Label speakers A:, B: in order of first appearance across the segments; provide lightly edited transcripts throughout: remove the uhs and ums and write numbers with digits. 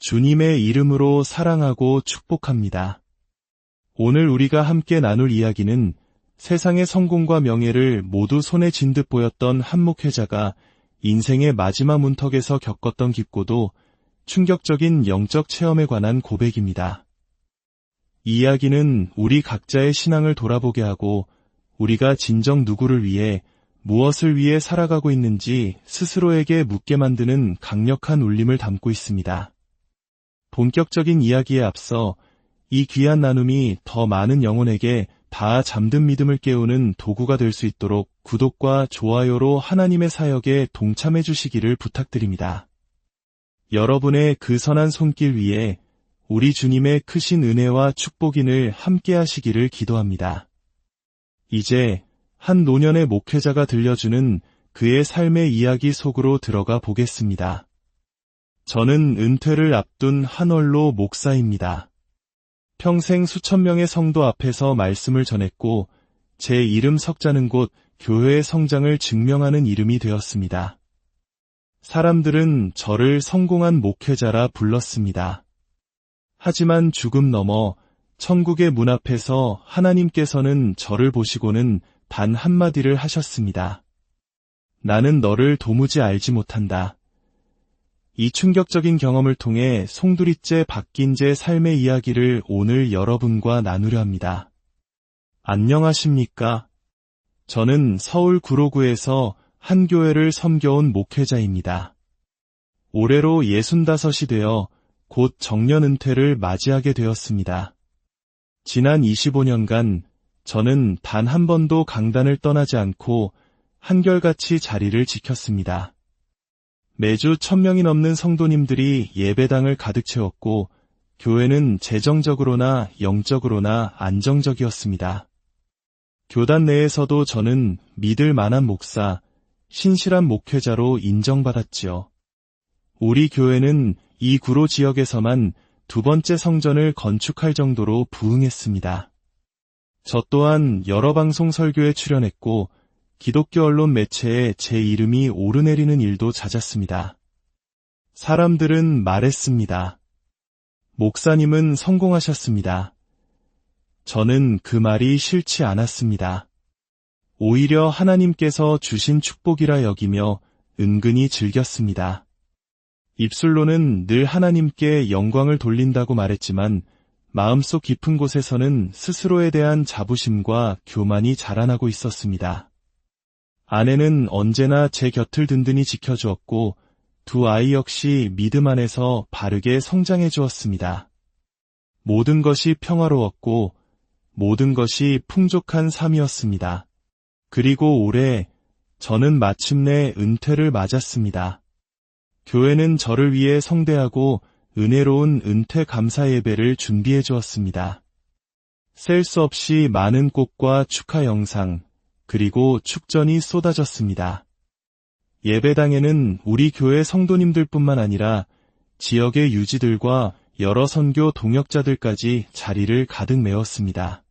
A: 주님의 이름으로 사랑하고 축복합니다. 오늘 우리가 함께 나눌 이야기는 세상의 성공과 명예를 모두 손에 쥔 듯 보였던 한 목회자가 인생의 마지막 문턱에서 겪었던 깊고도 충격적인 영적 체험에 관한 고백입니다. 이 이야기는 우리 각자의 신앙을 돌아보게 하고 우리가 진정 누구를 위해 무엇을 위해 살아가고 있는지 스스로에게 묻게 만드는 강력한 울림을 담고 있습니다. 본격적인 이야기에 앞서 이 귀한 나눔이 더 많은 영혼에게 다 잠든 믿음을 깨우는 도구가 될 수 있도록 구독과 좋아요로 하나님의 사역에 동참해 주시기를 부탁드립니다. 여러분의 그 선한 손길 위에 우리 주님의 크신 은혜와 축복인을 함께 하시기를 기도합니다. 이제 한 노년의 목회자가 들려주는 그의 삶의 이야기 속으로 들어가 보겠습니다. 저는 은퇴를 앞둔 한월로 목사입니다. 평생 수천 명의 성도 앞에서 말씀을 전했고 제 이름 석자는 곳 교회의 성장을 증명하는 이름이 되었습니다. 사람들은 저를 성공한 목회자라 불렀습니다. 하지만 죽음 넘어 천국의 문 앞에서 하나님께서는 저를 보시고는 단 한마디를 하셨습니다. 나는 너를 도무지 알지 못한다. 이 충격적인 경험을 통해 송두리째 바뀐 제 삶의 이야기를 오늘 여러분과 나누려 합니다. 안녕하십니까? 저는 서울 구로구에서 한 교회를 섬겨온 목회자입니다. 올해로 65이 되어 곧 정년 은퇴를 맞이하게 되었습니다. 지난 25년간 저는 단 한 번도 강단을 떠나지 않고 한결같이 자리를 지켰습니다. 매주 1000명이 넘는 성도님들이 예배당을 가득 채웠고 교회는 재정적으로나 영적으로나 안정적이었습니다. 교단 내에서도 저는 믿을 만한 목사, 신실한 목회자로 인정받았지요. 우리 교회는 이 구로 지역에서만 두 번째 성전을 건축할 정도로 부흥했습니다. 저 또한 여러 방송 설교에 출연했고 기독교 언론 매체에 제 이름이 오르내리는 일도 잦았습니다. 사람들은 말했습니다. 목사님은 성공하셨습니다. 저는 그 말이 싫지 않았습니다. 오히려 하나님께서 주신 축복이라 여기며 은근히 즐겼습니다. 입술로는 늘 하나님께 영광을 돌린다고 말했지만 마음속 깊은 곳에서는 스스로에 대한 자부심과 교만이 자라나고 있었습니다. 아내는 언제나 제 곁을 든든히 지켜주었고 두 아이 역시 믿음 안에서 바르게 성장해 주었습니다. 모든 것이 평화로웠고 모든 것이 풍족한 삶이었습니다. 그리고 올해 저는 마침내 은퇴를 맞았습니다. 교회는 저를 위해 성대하고 은혜로운 은퇴 감사 예배를 준비해 주었습니다. 셀 수 없이 많은 꽃과 축하 영상, 그리고 축전이 쏟아졌습니다. 예배당에는 우리 교회 성도님들뿐만 아니라 지역의 유지들과 여러 선교 동역자들까지 자리를 가득 메웠습니다.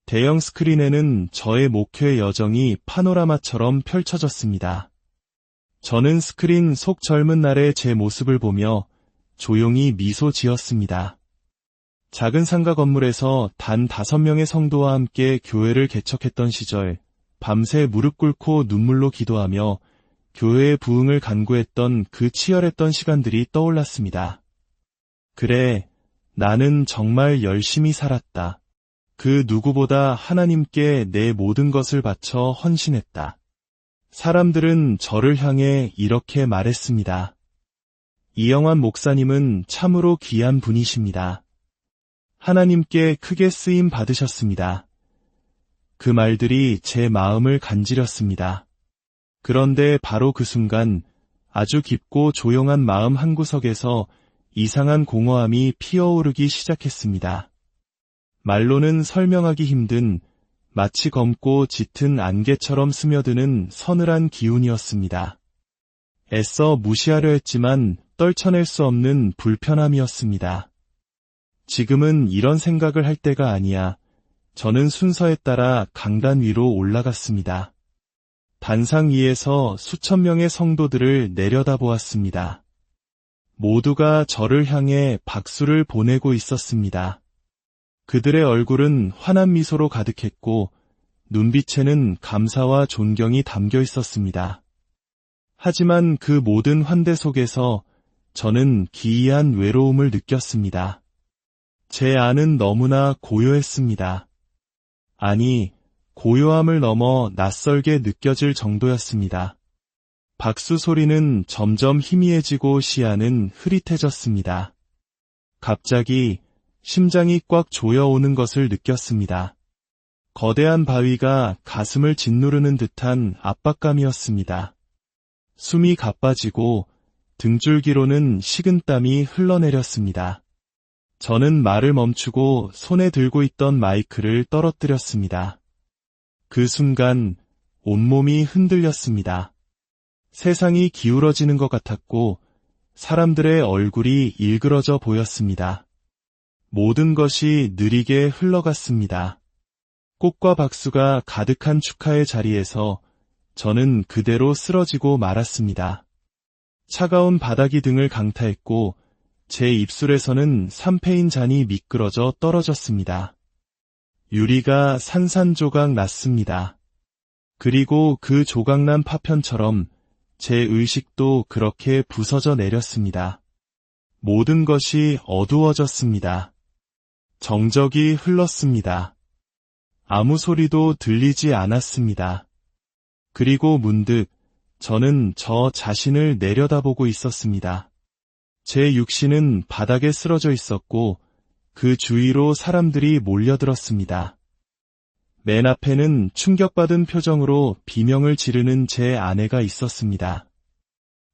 A: 대형 스크린에는 저의 목회 여정이 파노라마처럼 펼쳐졌습니다. 저는 스크린 속 젊은 날의 제 모습을 보며 조용히 미소 지었습니다. 작은 상가 건물에서 단 5명의 성도와 함께 교회를 개척했던 시절, 밤새 무릎 꿇고 눈물로 기도하며 교회의 부흥을 간구했던 그 치열했던 시간들이 떠올랐습니다. 그래, 나는 정말 열심히 살았다. 그 누구보다 하나님께 내 모든 것을 바쳐 헌신했다. 사람들은 저를 향해 이렇게 말했습니다. 이영환 목사님은 참으로 귀한 분이십니다. 하나님께 크게 쓰임 받으셨습니다. 그 말들이 제 마음을 간지렸습니다. 그런데 바로 그 순간 아주 깊고 조용한 마음 한구석에서 이상한 공허함이 피어오르기 시작했습니다. 말로는 설명하기 힘든 마치 검고 짙은 안개처럼 스며드는 서늘한 기운이었습니다. 애써 무시하려 했지만 떨쳐낼 수 없는 불편함이었습니다. 지금은 이런 생각을 할 때가 아니야. 저는 순서에 따라 강단 위로 올라갔습니다. 단상 위에서 수천 명의 성도들을 내려다보았습니다. 모두가 저를 향해 박수를 보내고 있었습니다. 그들의 얼굴은 환한 미소로 가득했고 눈빛에는 감사와 존경이 담겨 있었습니다. 하지만 그 모든 환대 속에서 저는 기이한 외로움을 느꼈습니다. 제 안은 너무나 고요했습니다. 아니, 고요함을 넘어 낯설게 느껴질 정도였습니다. 박수 소리는 점점 희미해지고 시야는 흐릿해졌습니다. 갑자기 심장이 꽉 조여오는 것을 느꼈습니다. 거대한 바위가 가슴을 짓누르는 듯한 압박감이었습니다. 숨이 가빠지고 등줄기로는 식은땀이 흘러내렸습니다. 저는 말을 멈추고 손에 들고 있던 마이크를 떨어뜨렸습니다. 그 순간 온몸이 흔들렸습니다. 세상이 기울어지는 것 같았고 사람들의 얼굴이 일그러져 보였습니다. 모든 것이 느리게 흘러갔습니다. 꽃과 박수가 가득한 축하의 자리에서 저는 그대로 쓰러지고 말았습니다. 차가운 바닥이 등을 강타했고 제 입술에서는 삼페인 잔이 미끄러져 떨어졌습니다. 유리가 산산조각 났습니다. 그리고 그 조각난 파편처럼 제 의식도 그렇게 부서져 내렸습니다. 모든 것이 어두워졌습니다. 정적이 흘렀습니다. 아무 소리도 들리지 않았습니다. 그리고 문득 저는 저 자신을 내려다보고 있었습니다. 제 육신은 바닥에 쓰러져 있었고 그 주위로 사람들이 몰려들었습니다. 맨 앞에는 충격받은 표정으로 비명을 지르는 제 아내가 있었습니다.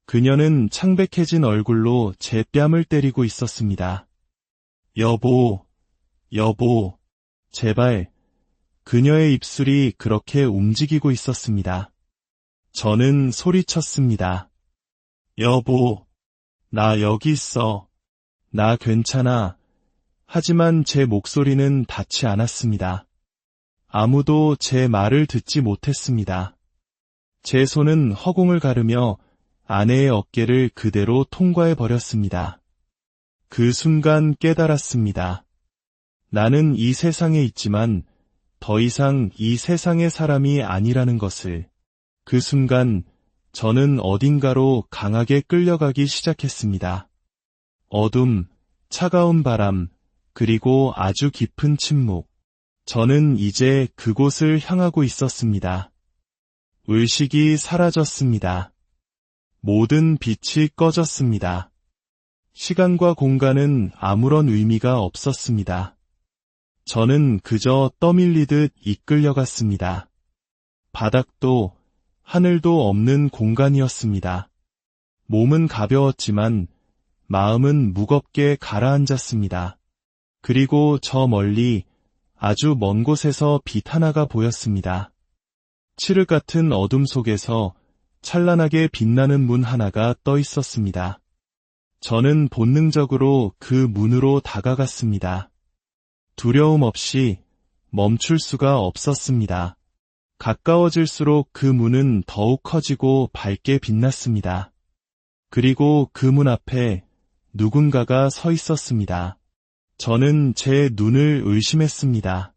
A: 그녀는 창백해진 얼굴로 제 뺨을 때리고 있었습니다. 여보, 여보, 제발. 그녀의 입술이 그렇게 움직이고 있었습니다. 저는 소리쳤습니다. 여보, 나 여기 있어. 나 괜찮아. 하지만 제 목소리는 닿지 않았습니다. 아무도 제 말을 듣지 못했습니다. 제 손은 허공을 가르며 아내의 어깨를 그대로 통과해 버렸습니다. 그 순간 깨달았습니다. 나는 이 세상에 있지만 더 이상 이 세상의 사람이 아니라는 것을. 그 순간 저는 어딘가로 강하게 끌려가기 시작했습니다. 어둠, 차가운 바람, 그리고 아주 깊은 침묵. 저는 이제 그곳을 향하고 있었습니다. 의식이 사라졌습니다. 모든 빛이 꺼졌습니다. 시간과 공간은 아무런 의미가 없었습니다. 저는 그저 떠밀리듯 이끌려갔습니다. 바닥도 하늘도 없는 공간이었습니다. 몸은 가벼웠지만 마음은 무겁게 가라앉았습니다. 그리고 저 멀리 아주 먼 곳에서 빛 하나가 보였습니다. 칠흑 같은 어둠 속에서 찬란하게 빛나는 문 하나가 떠 있었습니다. 저는 본능적으로 그 문으로 다가갔습니다. 두려움 없이 멈출 수가 없었습니다. 가까워질수록 그 문은 더욱 커지고 밝게 빛났습니다. 그리고 그 문 앞에 누군가가 서 있었습니다. 저는 제 눈을 의심했습니다.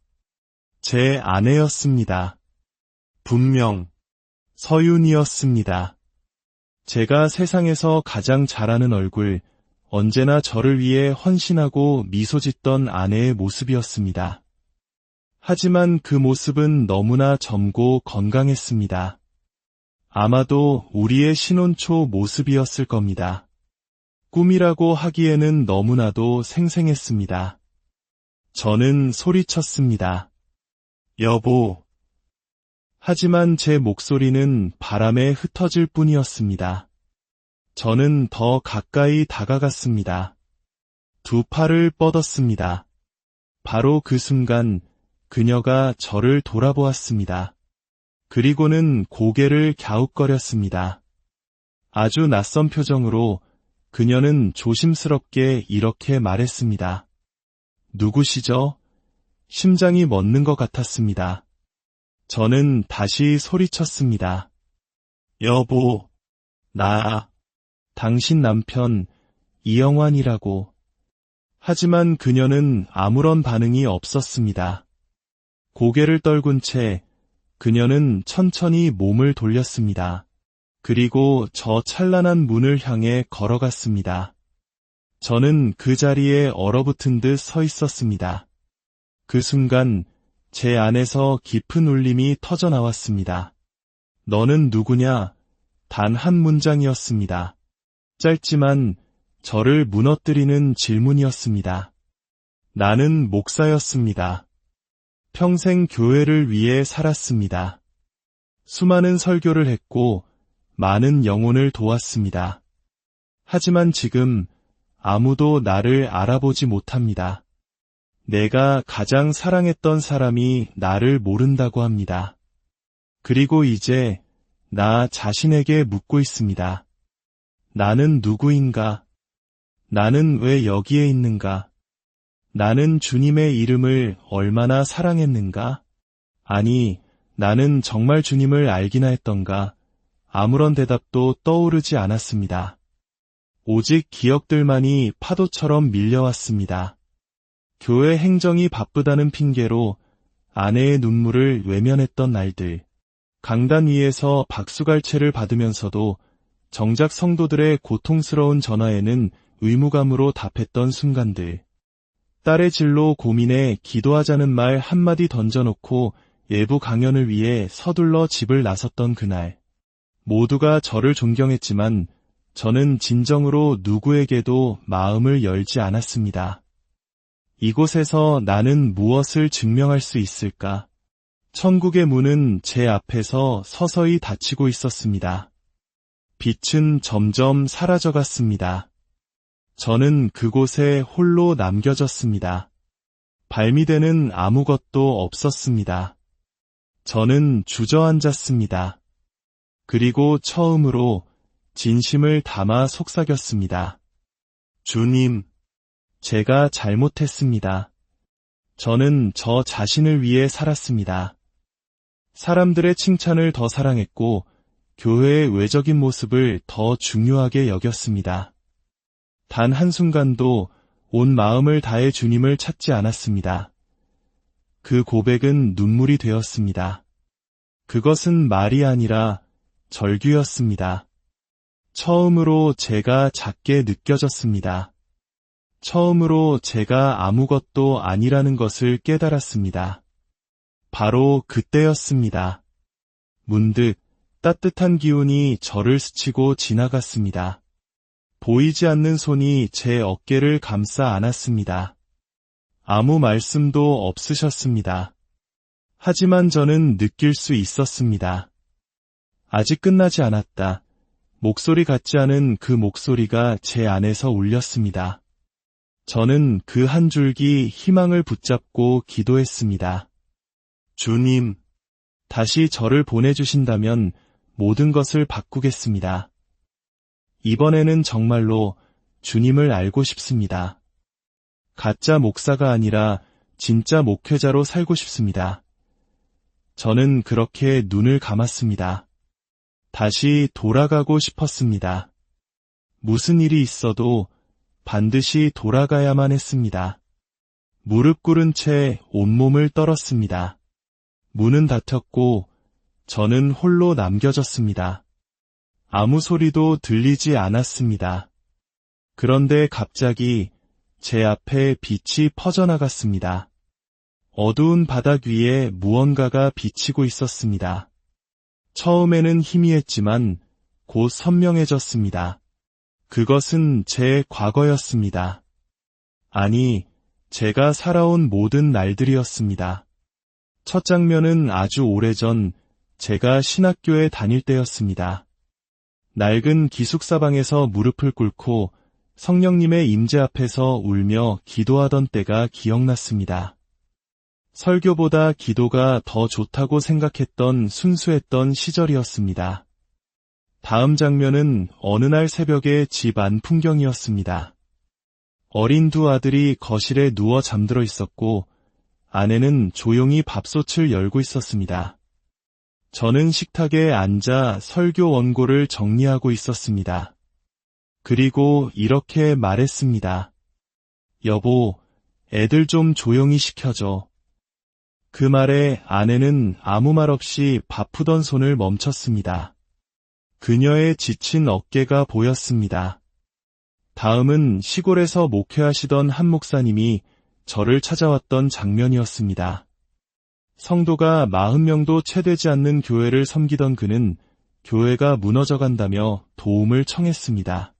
A: 제 아내였습니다. 분명 서윤이었습니다. 제가 세상에서 가장 잘하는 얼굴, 언제나 저를 위해 헌신하고 미소 짓던 아내의 모습이었습니다. 하지만 그 모습은 너무나 젊고 건강했습니다. 아마도 우리의 신혼초 모습이었을 겁니다. 꿈이라고 하기에는 너무나도 생생했습니다. 저는 소리쳤습니다. 여보. 하지만 제 목소리는 바람에 흩어질 뿐이었습니다. 저는 더 가까이 다가갔습니다. 두 팔을 뻗었습니다. 바로 그 순간 그녀가 저를 돌아보았습니다. 그리고는 고개를 갸웃거렸습니다. 아주 낯선 표정으로 그녀는 조심스럽게 이렇게 말했습니다. 누구시죠? 심장이 멎는 것 같았습니다. 저는 다시 소리쳤습니다. 여보, 나, 당신 남편, 이영환이라고. 하지만 그녀는 아무런 반응이 없었습니다. 고개를 떨군 채 그녀는 천천히 몸을 돌렸습니다. 그리고 저 찬란한 문을 향해 걸어갔습니다. 저는 그 자리에 얼어붙은 듯 서 있었습니다. 그 순간 제 안에서 깊은 울림이 터져 나왔습니다. 너는 누구냐? 단 한 문장이었습니다. 짧지만 저를 무너뜨리는 질문이었습니다. 나는 목사였습니다. 평생 교회를 위해 살았습니다. 수많은 설교를 했고 많은 영혼을 도왔습니다. 하지만 지금 아무도 나를 알아보지 못합니다. 내가 가장 사랑했던 사람이 나를 모른다고 합니다. 그리고 이제 나 자신에게 묻고 있습니다. 나는 누구인가? 나는 왜 여기에 있는가? 나는 주님의 이름을 얼마나 사랑했는가? 아니, 나는 정말 주님을 알기나 했던가? 아무런 대답도 떠오르지 않았습니다. 오직 기억들만이 파도처럼 밀려왔습니다. 교회 행정이 바쁘다는 핑계로 아내의 눈물을 외면했던 날들, 강단 위에서 박수갈채를 받으면서도 정작 성도들의 고통스러운 전화에는 의무감으로 답했던 순간들, 딸의 진로 고민에 기도하자는 말 한마디 던져놓고 예부 강연을 위해 서둘러 집을 나섰던 그날, 모두가 저를 존경했지만 저는 진정으로 누구에게도 마음을 열지 않았습니다. 이곳에서 나는 무엇을 증명할 수 있을까? 천국의 문은 제 앞에서 서서히 닫히고 있었습니다. 빛은 점점 사라져갔습니다. 저는 그곳에 홀로 남겨졌습니다. 발미대는 아무것도 없었습니다. 저는 주저앉았습니다. 그리고 처음으로 진심을 담아 속삭였습니다. 주님, 제가 잘못했습니다. 저는 저 자신을 위해 살았습니다. 사람들의 칭찬을 더 사랑했고 교회의 외적인 모습을 더 중요하게 여겼습니다. 단 한순간도 온 마음을 다해 주님을 찾지 않았습니다. 그 고백은 눈물이 되었습니다. 그것은 말이 아니라 절규였습니다. 처음으로 제가 작게 느껴졌습니다. 처음으로 제가 아무것도 아니라는 것을 깨달았습니다. 바로 그때였습니다. 문득 따뜻한 기운이 저를 스치고 지나갔습니다. 보이지 않는 손이 제 어깨를 감싸 안았습니다. 아무 말씀도 없으셨습니다. 하지만 저는 느낄 수 있었습니다. 아직 끝나지 않았다. 목소리 같지 않은 그 목소리가 제 안에서 울렸습니다. 저는 그 한 줄기 희망을 붙잡고 기도했습니다. 주님, 다시 저를 보내주신다면 모든 것을 바꾸겠습니다. 이번에는 정말로 주님을 알고 싶습니다. 가짜 목사가 아니라 진짜 목회자로 살고 싶습니다. 저는 그렇게 눈을 감았습니다. 다시 돌아가고 싶었습니다. 무슨 일이 있어도 반드시 돌아가야만 했습니다. 무릎 꿇은 채 온몸을 떨었습니다. 문은 닫혔고 저는 홀로 남겨졌습니다. 아무 소리도 들리지 않았습니다. 그런데 갑자기 제 앞에 빛이 퍼져나갔습니다. 어두운 바닥 위에 무언가가 비치고 있었습니다. 처음에는 희미했지만 곧 선명해졌습니다. 그것은 제 과거였습니다. 아니, 제가 살아온 모든 날들이었습니다. 첫 장면은 아주 오래전 제가 신학교에 다닐 때였습니다. 낡은 기숙사방에서 무릎을 꿇고 성령님의 임재 앞에서 울며 기도하던 때가 기억났습니다. 설교보다 기도가 더 좋다고 생각했던 순수했던 시절이었습니다. 다음 장면은 어느 날 새벽의 집 안 풍경이었습니다. 어린 두 아들이 거실에 누워 잠들어 있었고 아내는 조용히 밥솥을 열고 있었습니다. 저는 식탁에 앉아 설교 원고를 정리하고 있었습니다. 그리고 이렇게 말했습니다. 여보, 애들 좀 조용히 시켜줘. 그 말에 아내는 아무 말 없이 바쁘던 손을 멈췄습니다. 그녀의 지친 어깨가 보였습니다. 다음은 시골에서 목회하시던 한 목사님이 저를 찾아왔던 장면이었습니다. 성도가 40명도 채 되지 않는 교회를 섬기던 그는 교회가 무너져간다며 도움을 청했습니다.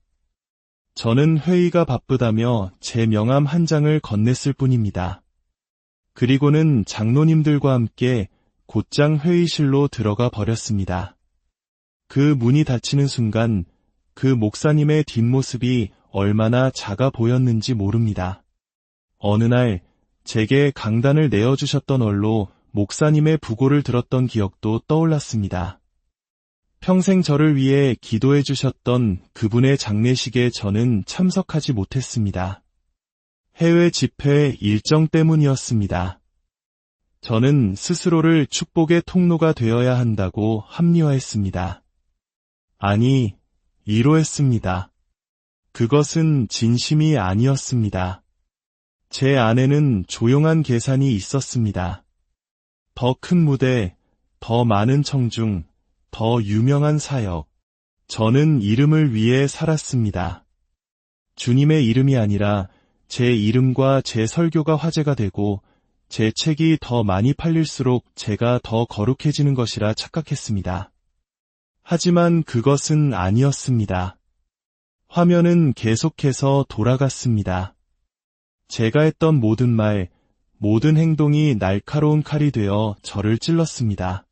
A: 저는 회의가 바쁘다며 제 명함 한 장을 건넸을 뿐입니다. 그리고는 장로님들과 함께 곧장 회의실로 들어가 버렸습니다. 그 문이 닫히는 순간 그 목사님의 뒷모습이 얼마나 작아 보였는지 모릅니다. 어느 날 제게 강단을 내어주셨던 얼로 목사님의 부고를 들었던 기억도 떠올랐습니다. 평생 저를 위해 기도해 주셨던 그분의 장례식에 저는 참석하지 못했습니다. 해외 집회 일정 때문이었습니다. 저는 스스로를 축복의 통로가 되어야 한다고 합리화했습니다. 아니, 위로했습니다. 그것은 진심이 아니었습니다. 제 안에는 조용한 계산이 있었습니다. 더 큰 무대, 더 많은 청중, 더 유명한 사역. 저는 이름을 위해 살았습니다. 주님의 이름이 아니라 제 이름과 제 설교가 화제가 되고 제 책이 더 많이 팔릴수록 제가 더 거룩해지는 것이라 착각했습니다. 하지만 그것은 아니었습니다. 화면은 계속해서 돌아갔습니다. 제가 했던 모든 말, 모든 행동이 날카로운 칼이 되어 저를 찔렀습니다.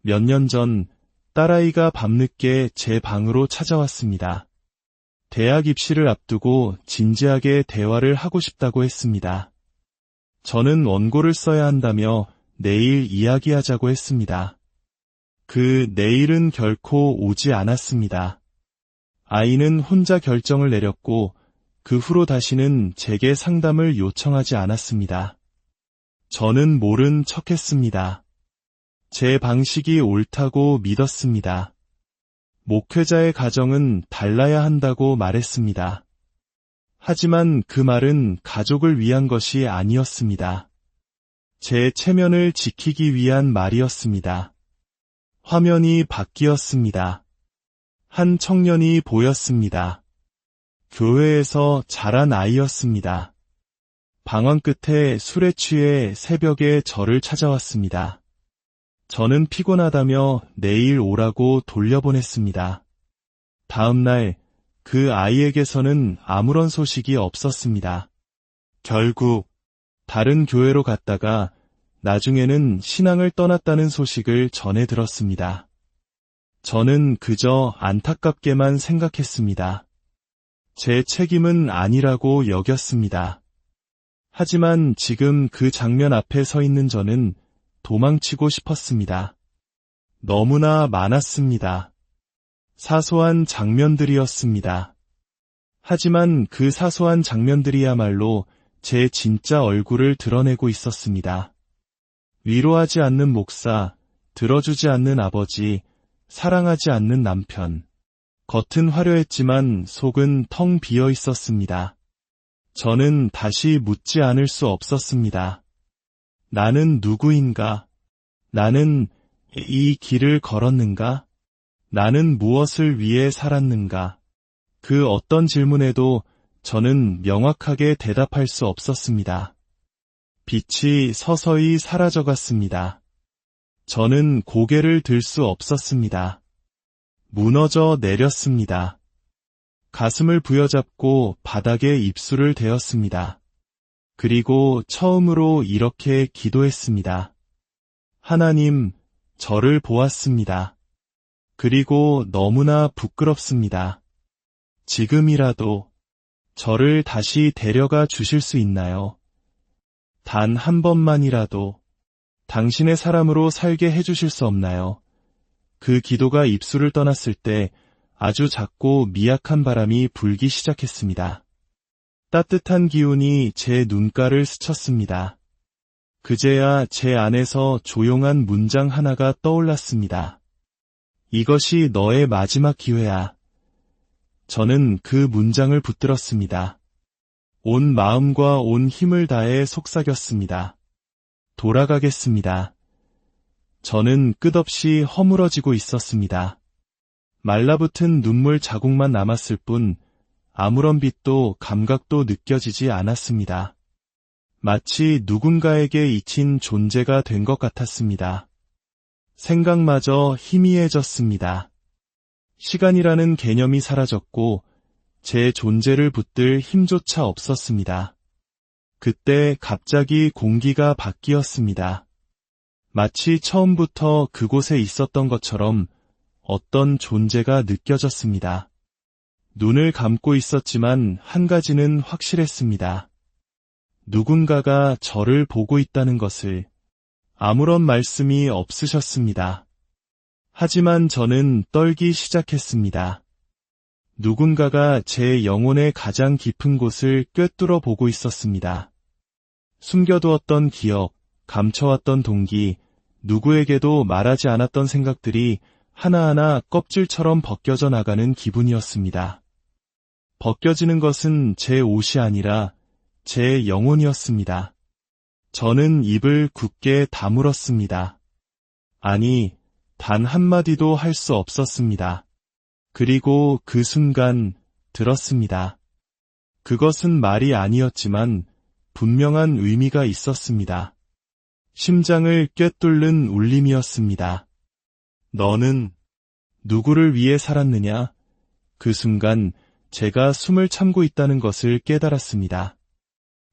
A: 몇 년 전 딸아이가 밤늦게 제 방으로 찾아왔습니다. 대학 입시를 앞두고 진지하게 대화를 하고 싶다고 했습니다. 저는 원고를 써야 한다며 내일 이야기하자고 했습니다. 그 내일은 결코 오지 않았습니다. 아이는 혼자 결정을 내렸고 그 후로 다시는 제게 상담을 요청하지 않았습니다. 저는 모른 척했습니다. 제 방식이 옳다고 믿었습니다. 목회자의 가정은 달라야 한다고 말했습니다. 하지만 그 말은 가족을 위한 것이 아니었습니다. 제 체면을 지키기 위한 말이었습니다. 화면이 바뀌었습니다. 한 청년이 보였습니다. 교회에서 자란 아이였습니다. 방황 끝에 술에 취해 새벽에 저를 찾아왔습니다. 저는 피곤하다며 내일 오라고 돌려보냈습니다. 다음 날 그 아이에게서는 아무런 소식이 없었습니다. 결국 다른 교회로 갔다가 나중에는 신앙을 떠났다는 소식을 전해 들었습니다. 저는 그저 안타깝게만 생각했습니다. 제 책임은 아니라고 여겼습니다. 하지만 지금 그 장면 앞에 서 있는 저는 도망치고 싶었습니다. 너무나 많았습니다. 사소한 장면들이었습니다. 하지만 그 사소한 장면들이야말로 제 진짜 얼굴을 드러내고 있었습니다. 위로하지 않는 목사, 들어주지 않는 아버지, 사랑하지 않는 남편. 겉은 화려했지만 속은 텅 비어 있었습니다. 저는 다시 묻지 않을 수 없었습니다. 나는 누구인가? 나는 이 길을 걸었는가? 나는 무엇을 위해 살았는가? 그 어떤 질문에도 저는 명확하게 대답할 수 없었습니다. 빛이 서서히 사라져갔습니다. 저는 고개를 들 수 없었습니다. 무너져 내렸습니다. 가슴을 부여잡고 바닥에 입술을 대었습니다. 그리고 처음으로 이렇게 기도했습니다. 하나님, 저를 보았습니다. 그리고 너무나 부끄럽습니다. 지금이라도 저를 다시 데려가 주실 수 있나요? 단 한 번만이라도 당신의 사람으로 살게 해주실 수 없나요? 그 기도가 입술을 떠났을 때 아주 작고 미약한 바람이 불기 시작했습니다. 따뜻한 기운이 제 눈가를 스쳤습니다. 그제야 제 안에서 조용한 문장 하나가 떠올랐습니다. 이것이 너의 마지막 기회야. 저는 그 문장을 붙들었습니다. 온 마음과 온 힘을 다해 속삭였습니다. 돌아가겠습니다. 저는 끝없이 허물어지고 있었습니다. 말라붙은 눈물 자국만 남았을 뿐 아무런 빛도 감각도 느껴지지 않았습니다. 마치 누군가에게 잊힌 존재가 된 것 같았습니다. 생각마저 희미해졌습니다. 시간이라는 개념이 사라졌고 제 존재를 붙들 힘조차 없었습니다. 그때 갑자기 공기가 바뀌었습니다. 마치 처음부터 그곳에 있었던 것처럼 어떤 존재가 느껴졌습니다. 눈을 감고 있었지만 한 가지는 확실했습니다. 누군가가 저를 보고 있다는 것을. 아무런 말씀이 없으셨습니다. 하지만 저는 떨기 시작했습니다. 누군가가 제 영혼의 가장 깊은 곳을 꿰뚫어 보고 있었습니다. 숨겨두었던 기억, 감춰왔던 동기, 누구에게도 말하지 않았던 생각들이 하나하나 껍질처럼 벗겨져 나가는 기분이었습니다. 벗겨지는 것은 제 옷이 아니라 제 영혼이었습니다. 저는 입을 굳게 다물었습니다. 아니, 단 한마디도 할 수 없었습니다. 그리고 그 순간 들었습니다. 그것은 말이 아니었지만 분명한 의미가 있었습니다. 심장을 꿰뚫는 울림이었습니다. 너는 누구를 위해 살았느냐? 그 순간 제가 숨을 참고 있다는 것을 깨달았습니다.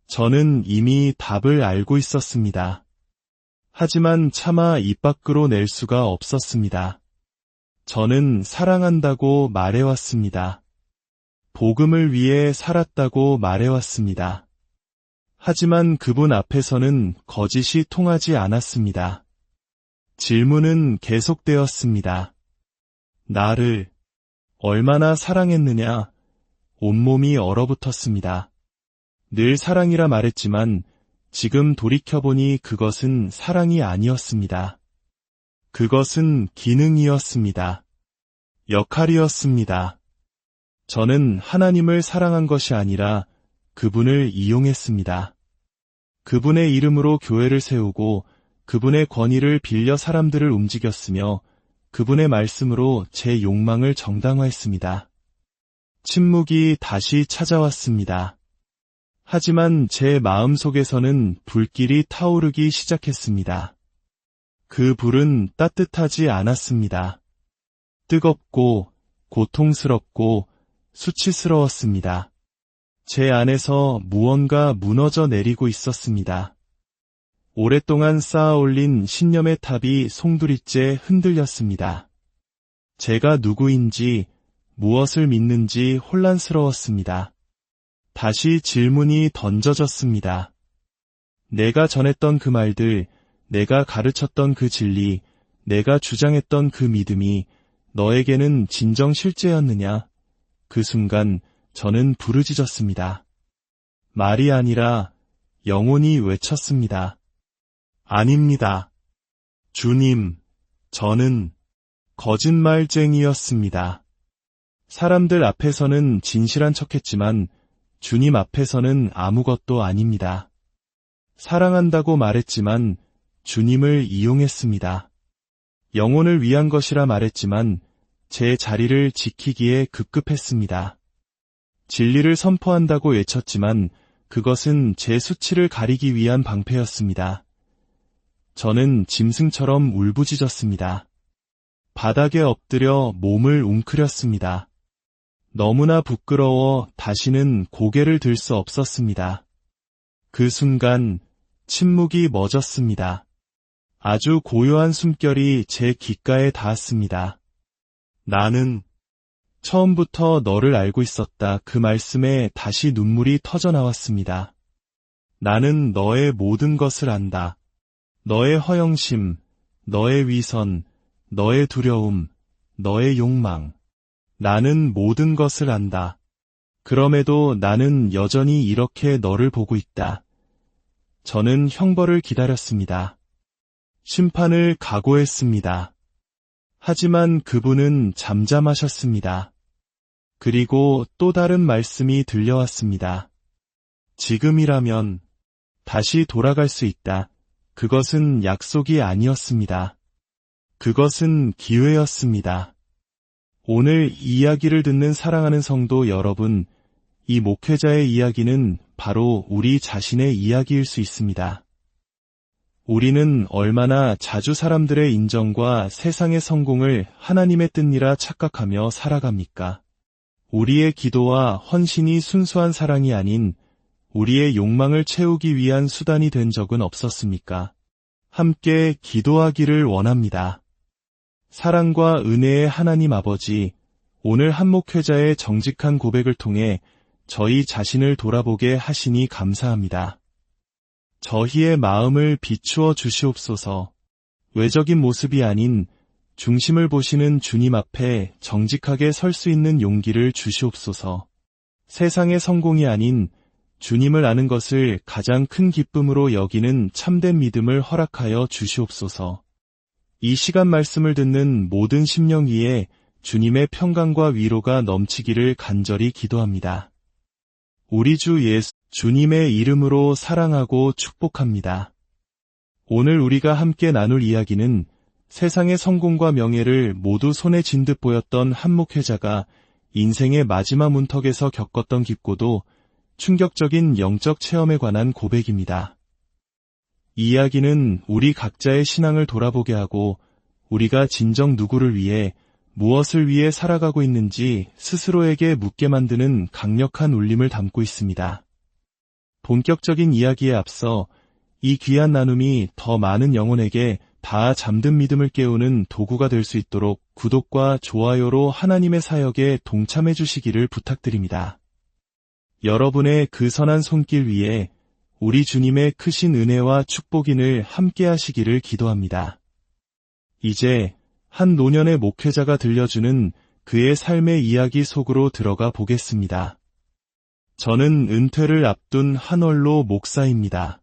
A: 저는 이미 답을 알고 있었습니다. 하지만 차마 입 밖으로 낼 수가 없었습니다. 저는 사랑한다고 말해왔습니다. 복음을 위해 살았다고 말해왔습니다. 하지만 그분 앞에서는 거짓이 통하지 않았습니다. 질문은 계속되었습니다. 나를 얼마나 사랑했느냐? 온몸이 얼어붙었습니다. 늘 사랑이라 말했지만 지금 돌이켜보니 그것은 사랑이 아니었습니다. 그것은 기능이었습니다. 역할이었습니다. 저는 하나님을 사랑한 것이 아니라 그분을 이용했습니다. 그분의 이름으로 교회를 세우고 그분의 권위를 빌려 사람들을 움직였으며 그분의 말씀으로 제 욕망을 정당화했습니다. 침묵이 다시 찾아왔습니다. 하지만 제 마음속에서는 불길이 타오르기 시작했습니다. 그 불은 따뜻하지 않았습니다. 뜨겁고 고통스럽고 수치스러웠습니다. 제 안에서 무언가 무너져 내리고 있었습니다. 오랫동안 쌓아올린 신념의 탑이 송두리째 흔들렸습니다. 제가 누구인지, 무엇을 믿는지 혼란스러웠습니다. 다시 질문이 던져졌습니다. 내가 전했던 그 말들, 내가 가르쳤던 그 진리, 내가 주장했던 그 믿음이 너에게는 진정 실제였느냐? 그 순간 저는 부르짖었습니다. 말이 아니라 영혼이 외쳤습니다. 아닙니다. 주님, 저는 거짓말쟁이였습니다. 사람들 앞에서는 진실한 척했지만 주님 앞에서는 아무것도 아닙니다. 사랑한다고 말했지만 주님을 이용했습니다. 영혼을 위한 것이라 말했지만 제 자리를 지키기에 급급했습니다. 진리를 선포한다고 외쳤지만 그것은 제 수치를 가리기 위한 방패였습니다. 저는 짐승처럼 울부짖었습니다. 바닥에 엎드려 몸을 웅크렸습니다. 너무나 부끄러워 다시는 고개를 들 수 없었습니다. 그 순간 침묵이 멎었습니다. 아주 고요한 숨결이 제 귓가에 닿았습니다. 나는 처음부터 너를 알고 있었다. 그 말씀에 다시 눈물이 터져 나왔습니다. 나는 너의 모든 것을 안다. 너의 허영심, 너의 위선, 너의 두려움, 너의 욕망. 나는 모든 것을 안다. 그럼에도 나는 여전히 이렇게 너를 보고 있다. 저는 형벌을 기다렸습니다. 심판을 각오했습니다. 하지만 그분은 잠잠하셨습니다. 그리고 또 다른 말씀이 들려왔습니다. 지금이라면 다시 돌아갈 수 있다. 그것은 약속이 아니었습니다. 그것은 기회였습니다. 오늘 이 이야기를 듣는 사랑하는 성도 여러분, 이 목회자의 이야기는 바로 우리 자신의 이야기일 수 있습니다. 우리는 얼마나 자주 사람들의 인정과 세상의 성공을 하나님의 뜻이라 착각하며 살아갑니까? 우리의 기도와 헌신이 순수한 사랑이 아닌 우리의 욕망을 채우기 위한 수단이 된 적은 없었습니까? 함께 기도하기를 원합니다. 사랑과 은혜의 하나님 아버지, 오늘 한 목회자의 정직한 고백을 통해 저희 자신을 돌아보게 하시니 감사합니다. 저희의 마음을 비추어 주시옵소서. 외적인 모습이 아닌 중심을 보시는 주님 앞에 정직하게 설 수 있는 용기를 주시옵소서. 세상의 성공이 아닌 주님을 아는 것을 가장 큰 기쁨으로 여기는 참된 믿음을 허락하여 주시옵소서. 이 시간 말씀을 듣는 모든 심령 위에 주님의 평강과 위로가 넘치기를 간절히 기도합니다. 우리 주 예수 주님의 이름으로 사랑하고 축복합니다. 오늘 우리가 함께 나눌 이야기는 세상의 성공과 명예를 모두 손에 쥔 듯 보였던 한 목회자가 인생의 마지막 문턱에서 겪었던 깊고도 충격적인 영적 체험에 관한 고백입니다. 이 이야기는 우리 각자의 신앙을 돌아보게 하고 우리가 진정 누구를 위해 무엇을 위해 살아가고 있는지 스스로에게 묻게 만드는 강력한 울림을 담고 있습니다. 본격적인 이야기에 앞서 이 귀한 나눔이 더 많은 영혼에게 다 잠든 믿음을 깨우는 도구가 될 수 있도록 구독과 좋아요로 하나님의 사역에 동참해 주시기를 부탁드립니다. 여러분의 그 선한 손길 위에 우리 주님의 크신 은혜와 축복인을 함께 하시기를 기도합니다. 이제 한 노년의 목회자가 들려주는 그의 삶의 이야기 속으로 들어가 보겠습니다. 저는 은퇴를 앞둔 한월로 목사입니다.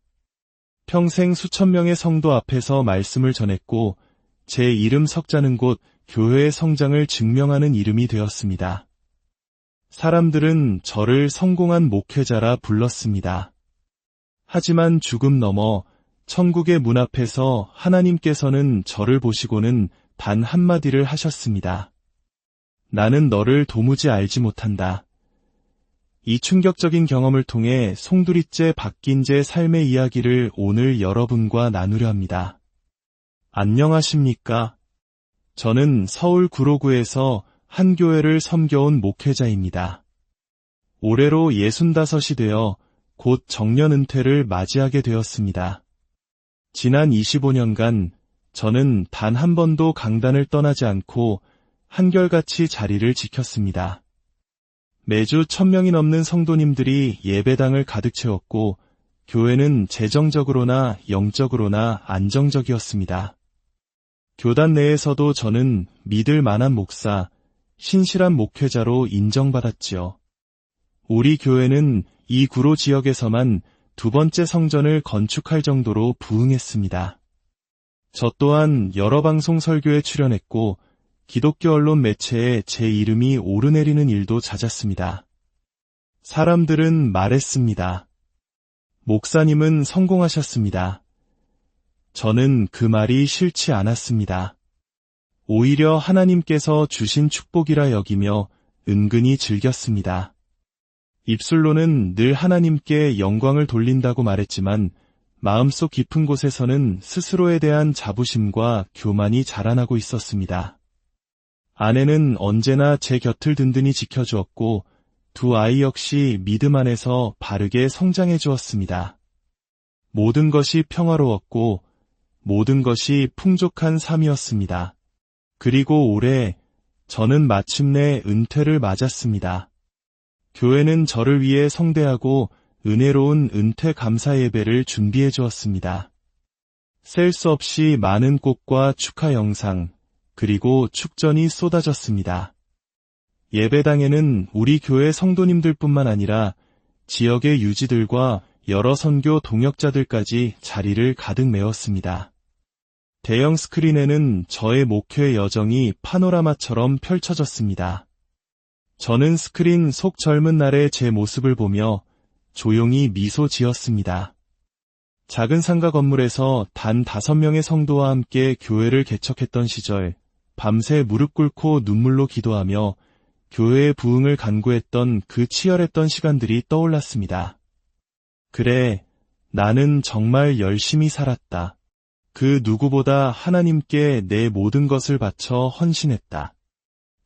A: 평생 수천 명의 성도 앞에서 말씀을 전했고 제 이름 석자는 곳 교회의 성장을 증명하는 이름이 되었습니다. 사람들은 저를 성공한 목회자라 불렀습니다. 하지만 죽음 넘어 천국의 문 앞에서 하나님께서는 저를 보시고는 단 한마디를 하셨습니다. 나는 너를 도무지 알지 못한다. 이 충격적인 경험을 통해 송두리째 바뀐 제 삶의 이야기를 오늘 여러분과 나누려 합니다. 안녕하십니까? 저는 서울 구로구에서 한 교회를 섬겨온 목회자입니다. 올해로 65이 되어 곧 정년 은퇴를 맞이하게 되었습니다. 지난 25년간 저는 단 한 번도 강단을 떠나지 않고 한결같이 자리를 지켰습니다. 매주 1000명이 넘는 성도님들이 예배당을 가득 채웠고 교회는 재정적으로나 영적으로나 안정적이었습니다. 교단 내에서도 저는 믿을 만한 목사, 신실한 목회자로 인정받았지요. 우리 교회는 이 구로 지역에서만 두 번째 성전을 건축할 정도로 부흥했습니다. 저 또한 여러 방송 설교에 출연했고 기독교 언론 매체에 제 이름이 오르내리는 일도 잦았습니다. 사람들은 말했습니다. 목사님은 성공하셨습니다. 저는 그 말이 싫지 않았습니다. 오히려 하나님께서 주신 축복이라 여기며 은근히 즐겼습니다. 입술로는 늘 하나님께 영광을 돌린다고 말했지만 마음속 깊은 곳에서는 스스로에 대한 자부심과 교만이 자라나고 있었습니다. 아내는 언제나 제 곁을 든든히 지켜주었고 두 아이 역시 믿음 안에서 바르게 성장해 주었습니다. 모든 것이 평화로웠고 모든 것이 풍족한 삶이었습니다. 그리고 올해 저는 마침내 은퇴를 맞았습니다. 교회는 저를 위해 성대하고 은혜로운 은퇴 감사 예배를 준비해 주었습니다. 셀 수 없이 많은 꽃과 축하 영상, 그리고 축전이 쏟아졌습니다. 예배당에는 우리 교회 성도님들뿐만 아니라 지역의 유지들과 여러 선교 동역자들까지 자리를 가득 메웠습니다. 대형 스크린에는 저의 목회 여정이 파노라마처럼 펼쳐졌습니다. 저는 스크린 속 젊은 날의 제 모습을 보며 조용히 미소 지었습니다. 작은 상가 건물에서 단 5명의 성도와 함께 교회를 개척했던 시절, 밤새 무릎 꿇고 눈물로 기도하며 교회의 부흥을 간구했던 그 치열했던 시간들이 떠올랐습니다. 그래, 나는 정말 열심히 살았다. 그 누구보다 하나님께 내 모든 것을 바쳐 헌신했다.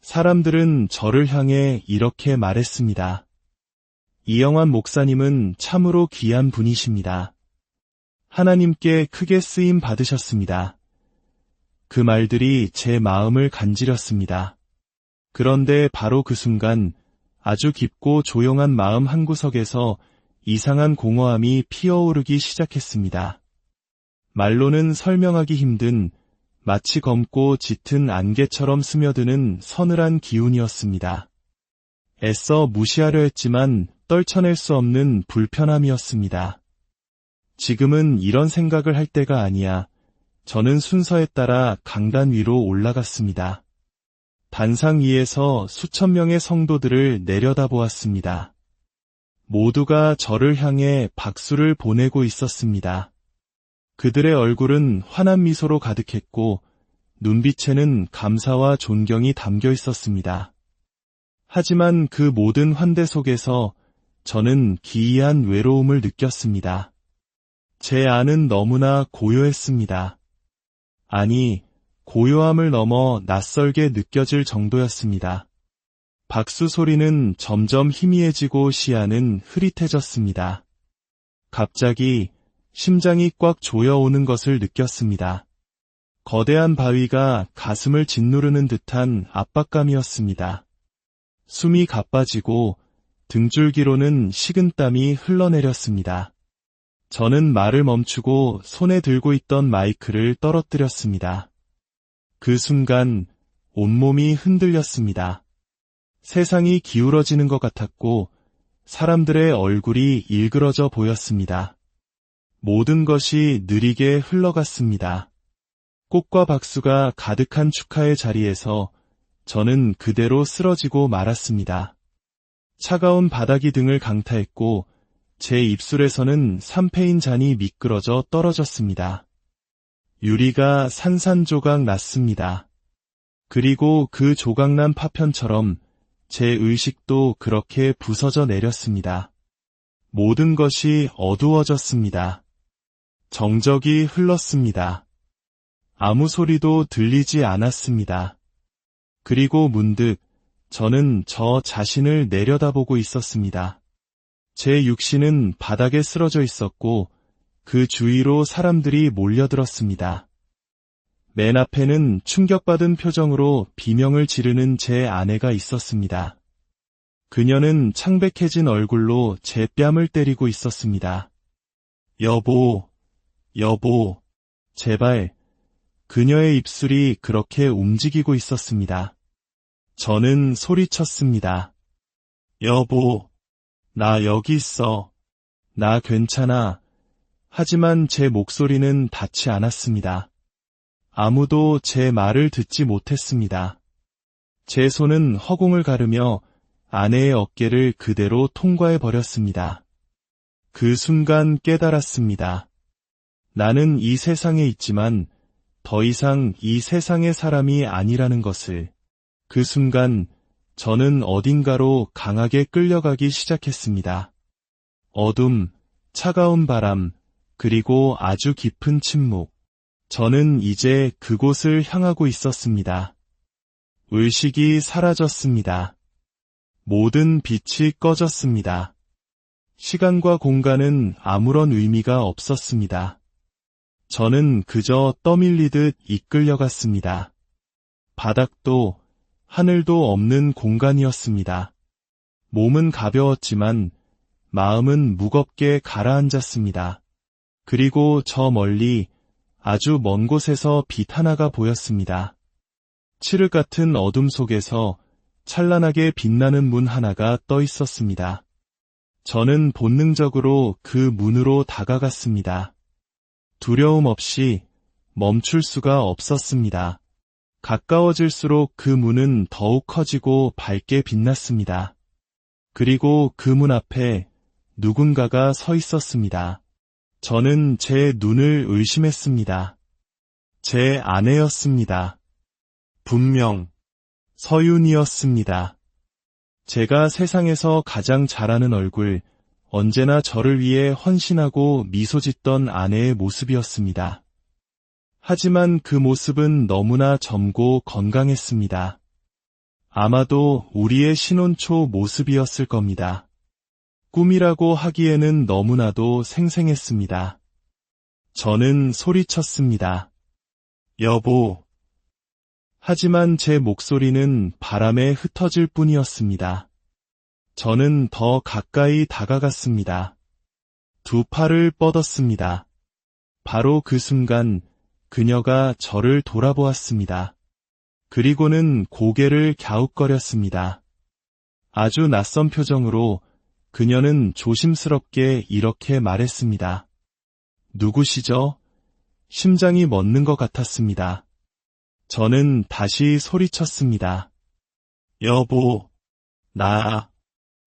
A: 사람들은 저를 향해 이렇게 말했습니다. 이영환 목사님은 참으로 귀한 분이십니다. 하나님께 크게 쓰임 받으셨습니다. 그 말들이 제 마음을 간지렸습니다. 그런데 바로 그 순간 아주 깊고 조용한 마음 한구석에서 이상한 공허함이 피어오르기 시작했습니다. 말로는 설명하기 힘든 마치 검고 짙은 안개처럼 스며드는 서늘한 기운이었습니다. 애써 무시하려 했지만 떨쳐낼 수 없는 불편함이었습니다. 지금은 이런 생각을 할 때가 아니야. 저는 순서에 따라 강단 위로 올라갔습니다. 단상 위에서 수천 명의 성도들을 내려다보았습니다. 모두가 저를 향해 박수를 보내고 있었습니다. 그들의 얼굴은 환한 미소로 가득했고 눈빛에는 감사와 존경이 담겨 있었습니다. 하지만 그 모든 환대 속에서 저는 기이한 외로움을 느꼈습니다. 제 안은 너무나 고요했습니다. 아니, 고요함을 넘어 낯설게 느껴질 정도였습니다. 박수 소리는 점점 희미해지고 시야는 흐릿해졌습니다. 갑자기 심장이 꽉 조여오는 것을 느꼈습니다. 거대한 바위가 가슴을 짓누르는 듯한 압박감이었습니다. 숨이 가빠지고 등줄기로는 식은땀이 흘러내렸습니다. 저는 말을 멈추고 손에 들고 있던 마이크를 떨어뜨렸습니다. 그 순간 온몸이 흔들렸습니다. 세상이 기울어지는 것 같았고 사람들의 얼굴이 일그러져 보였습니다. 모든 것이 느리게 흘러갔습니다. 꽃과 박수가 가득한 축하의 자리에서 저는 그대로 쓰러지고 말았습니다. 차가운 바닥이 등을 강타했고 제 입술에서는 삼페인 잔이 미끄러져 떨어졌습니다. 유리가 산산조각 났습니다. 그리고 그 조각난 파편처럼 제 의식도 그렇게 부서져 내렸습니다. 모든 것이 어두워졌습니다. 정적이 흘렀습니다. 아무 소리도 들리지 않았습니다. 그리고 문득 저는 저 자신을 내려다보고 있었습니다. 제 육신은 바닥에 쓰러져 있었고 그 주위로 사람들이 몰려들었습니다. 맨 앞에는 충격받은 표정으로 비명을 지르는 제 아내가 있었습니다. 그녀는 창백해진 얼굴로 제 뺨을 때리고 있었습니다. 여보, 여보, 제발. 그녀의 입술이 그렇게 움직이고 있었습니다. 저는 소리쳤습니다. 여보, 나 여기 있어. 나 괜찮아. 하지만 제 목소리는 닿지 않았습니다. 아무도 제 말을 듣지 못했습니다. 제 손은 허공을 가르며 아내의 어깨를 그대로 통과해버렸습니다. 그 순간 깨달았습니다. 나는 이 세상에 있지만 더 이상 이 세상의 사람이 아니라는 것을. 그 순간 저는 어딘가로 강하게 끌려가기 시작했습니다. 어둠, 차가운 바람, 그리고 아주 깊은 침묵. 저는 이제 그곳을 향하고 있었습니다. 의식이 사라졌습니다. 모든 빛이 꺼졌습니다. 시간과 공간은 아무런 의미가 없었습니다. 저는 그저 떠밀리듯 이끌려갔습니다. 바닥도 하늘도 없는 공간이었습니다. 몸은 가벼웠지만 마음은 무겁게 가라앉았습니다. 그리고 저 멀리 아주 먼 곳에서 빛 하나가 보였습니다. 칠흑 같은 어둠 속에서 찬란하게 빛나는 문 하나가 떠 있었습니다. 저는 본능적으로 그 문으로 다가갔습니다. 두려움 없이 멈출 수가 없었습니다. 가까워질수록 그 문은 더욱 커지고 밝게 빛났습니다. 그리고 그 문 앞에 누군가가 서 있었습니다. 저는 제 눈을 의심했습니다. 제 아내였습니다. 분명 서윤이었습니다. 제가 세상에서 가장 잘하는 얼굴, 언제나 저를 위해 헌신하고 미소 짓던 아내의 모습이었습니다. 하지만 그 모습은 너무나 젊고 건강했습니다. 아마도 우리의 신혼초 모습이었을 겁니다. 꿈이라고 하기에는 너무나도 생생했습니다. 저는 소리쳤습니다. 여보. 하지만 제 목소리는 바람에 흩어질 뿐이었습니다. 저는 더 가까이 다가갔습니다. 두 팔을 뻗었습니다. 바로 그 순간 그녀가 저를 돌아보았습니다. 그리고는 고개를 갸웃거렸습니다. 아주 낯선 표정으로 그녀는 조심스럽게 이렇게 말했습니다. 누구시죠? 심장이 멎는 것 같았습니다. 저는 다시 소리쳤습니다. 여보,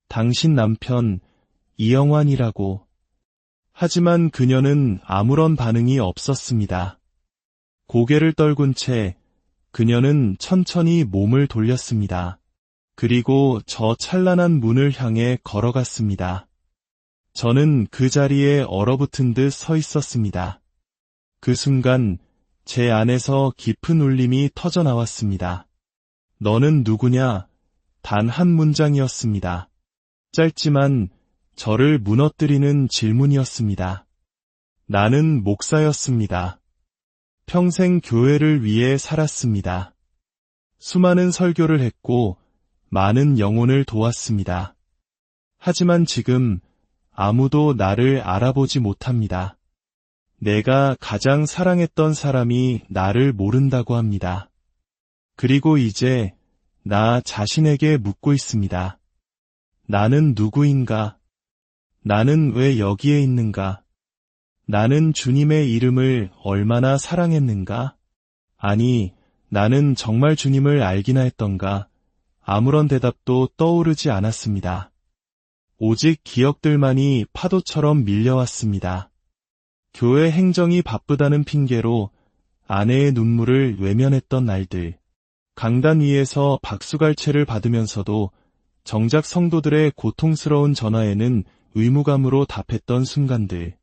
A: 당신 남편 이영환이라고. 하지만 그녀는 아무런 반응이 없었습니다. 고개를 떨군 채 그녀는 천천히 몸을 돌렸습니다. 그리고 저 찬란한 문을 향해 걸어갔습니다. 저는 그 자리에 얼어붙은 듯 서 있었습니다. 그 순간 제 안에서 깊은 울림이 터져나왔습니다. 너는 누구냐? 단 한 문장이었습니다. 짧지만 저를 무너뜨리는 질문이었습니다. 나는 목사였습니다. 평생 교회를 위해 살았습니다. 수많은 설교를 했고 많은 영혼을 도왔습니다. 하지만 지금 아무도 나를 알아보지 못합니다. 내가 가장 사랑했던 사람이 나를 모른다고 합니다. 그리고 이제 나 자신에게 묻고 있습니다. 나는 누구인가? 나는 왜 여기에 있는가? 나는 주님의 이름을 얼마나 사랑했는가? 아니, 나는 정말 주님을 알기나 했던가? 아무런 대답도 떠오르지 않았습니다. 오직 기억들만이 파도처럼 밀려왔습니다. 교회 행정이 바쁘다는 핑계로 아내의 눈물을 외면했던 날들, 강단 위에서 박수갈채를 받으면서도 정작 성도들의 고통스러운 전화에는 의무감으로 답했던 순간들,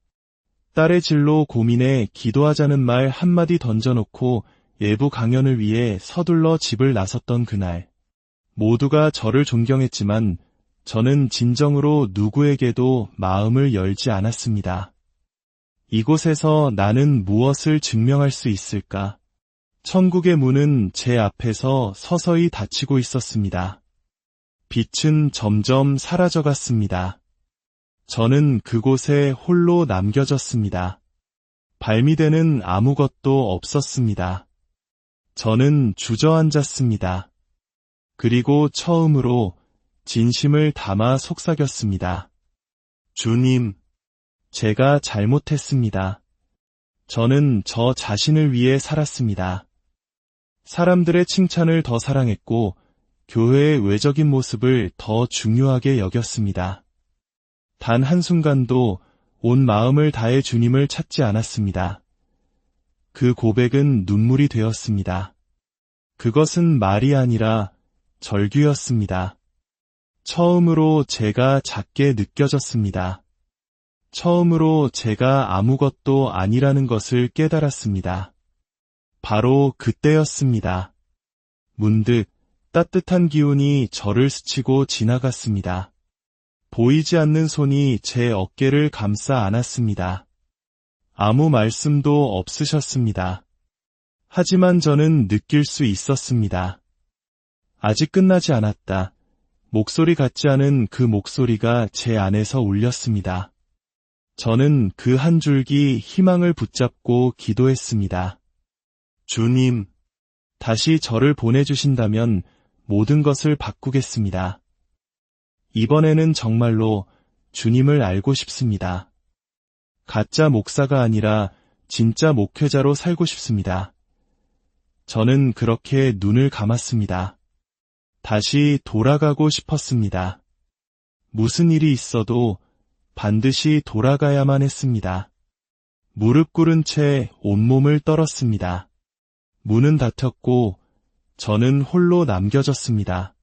A: 딸의 진로 고민에 기도하자는 말 한마디 던져놓고 예부 강연을 위해 서둘러 집을 나섰던 그날, 모두가 저를 존경했지만 저는 진정으로 누구에게도 마음을 열지 않았습니다. 이곳에서 나는 무엇을 증명할 수 있을까? 천국의 문은 제 앞에서 서서히 닫히고 있었습니다. 빛은 점점 사라져갔습니다. 저는 그곳에 홀로 남겨졌습니다. 발밑에는 아무것도 없었습니다. 저는 주저앉았습니다. 그리고 처음으로 진심을 담아 속삭였습니다. 주님, 제가 잘못했습니다. 저는 저 자신을 위해 살았습니다. 사람들의 칭찬을 더 사랑했고 교회의 외적인 모습을 더 중요하게 여겼습니다. 단 한순간도 온 마음을 다해 주님을 찾지 않았습니다. 그 고백은 눈물이 되었습니다. 그것은 말이 아니라 절규였습니다. 처음으로 제가 작게 느껴졌습니다. 처음으로 제가 아무것도 아니라는 것을 깨달았습니다. 바로 그때였습니다. 문득 따뜻한 기운이 저를 스치고 지나갔습니다. 보이지 않는 손이 제 어깨를 감싸 안았습니다. 아무 말씀도 없으셨습니다. 하지만 저는 느낄 수 있었습니다. 아직 끝나지 않았다. 목소리 같지 않은 그 목소리가 제 안에서 울렸습니다. 저는 그 한 줄기 희망을 붙잡고 기도했습니다. 주님, 다시 저를 보내주신다면 모든 것을 바꾸겠습니다. 이번에는 정말로 주님을 알고 싶습니다. 가짜 목사가 아니라 진짜 목회자로 살고 싶습니다. 저는 그렇게 눈을 감았습니다. 다시 돌아가고 싶었습니다. 무슨 일이 있어도 반드시 돌아가야만 했습니다. 무릎 꿇은 채 온몸을 떨었습니다. 문은 닫혔고 저는 홀로 남겨졌습니다.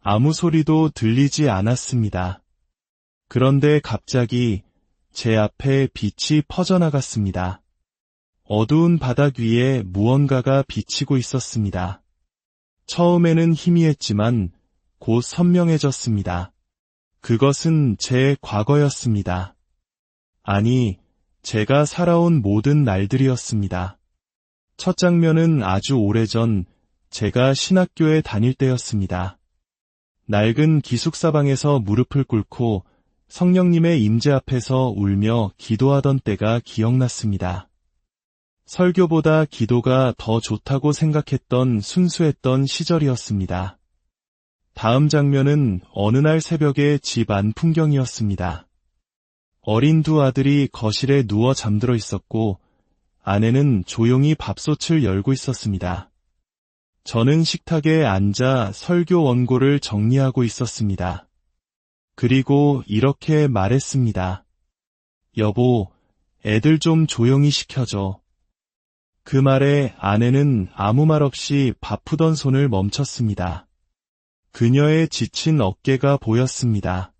A: 아무 소리도 들리지 않았습니다. 그런데 갑자기 제 앞에 빛이 퍼져나갔습니다. 어두운 바닥 위에 무언가가 비치고 있었습니다. 처음에는 희미했지만 곧 선명해졌습니다. 그것은 제 과거였습니다. 아니, 제가 살아온 모든 날들이었습니다. 첫 장면은 아주 오래전 제가 신학교에 다닐 때였습니다. 낡은 기숙사방에서 무릎을 꿇고 성령님의 임재 앞에서 울며 기도하던 때가 기억났습니다. 설교보다 기도가 더 좋다고 생각했던 순수했던 시절이었습니다. 다음 장면은 어느 날 새벽의 집 안 풍경이었습니다. 어린 두 아들이 거실에 누워 잠들어 있었고 아내는 조용히 밥솥을 열고 있었습니다. 저는 식탁에 앉아 설교 원고를 정리하고 있었습니다. 그리고 이렇게 말했습니다. 여보, 애들 좀 조용히 시켜줘. 그 말에 아내는 아무 말 없이 바쁘던 손을 멈췄습니다. 그녀의 지친 어깨가 보였습니다.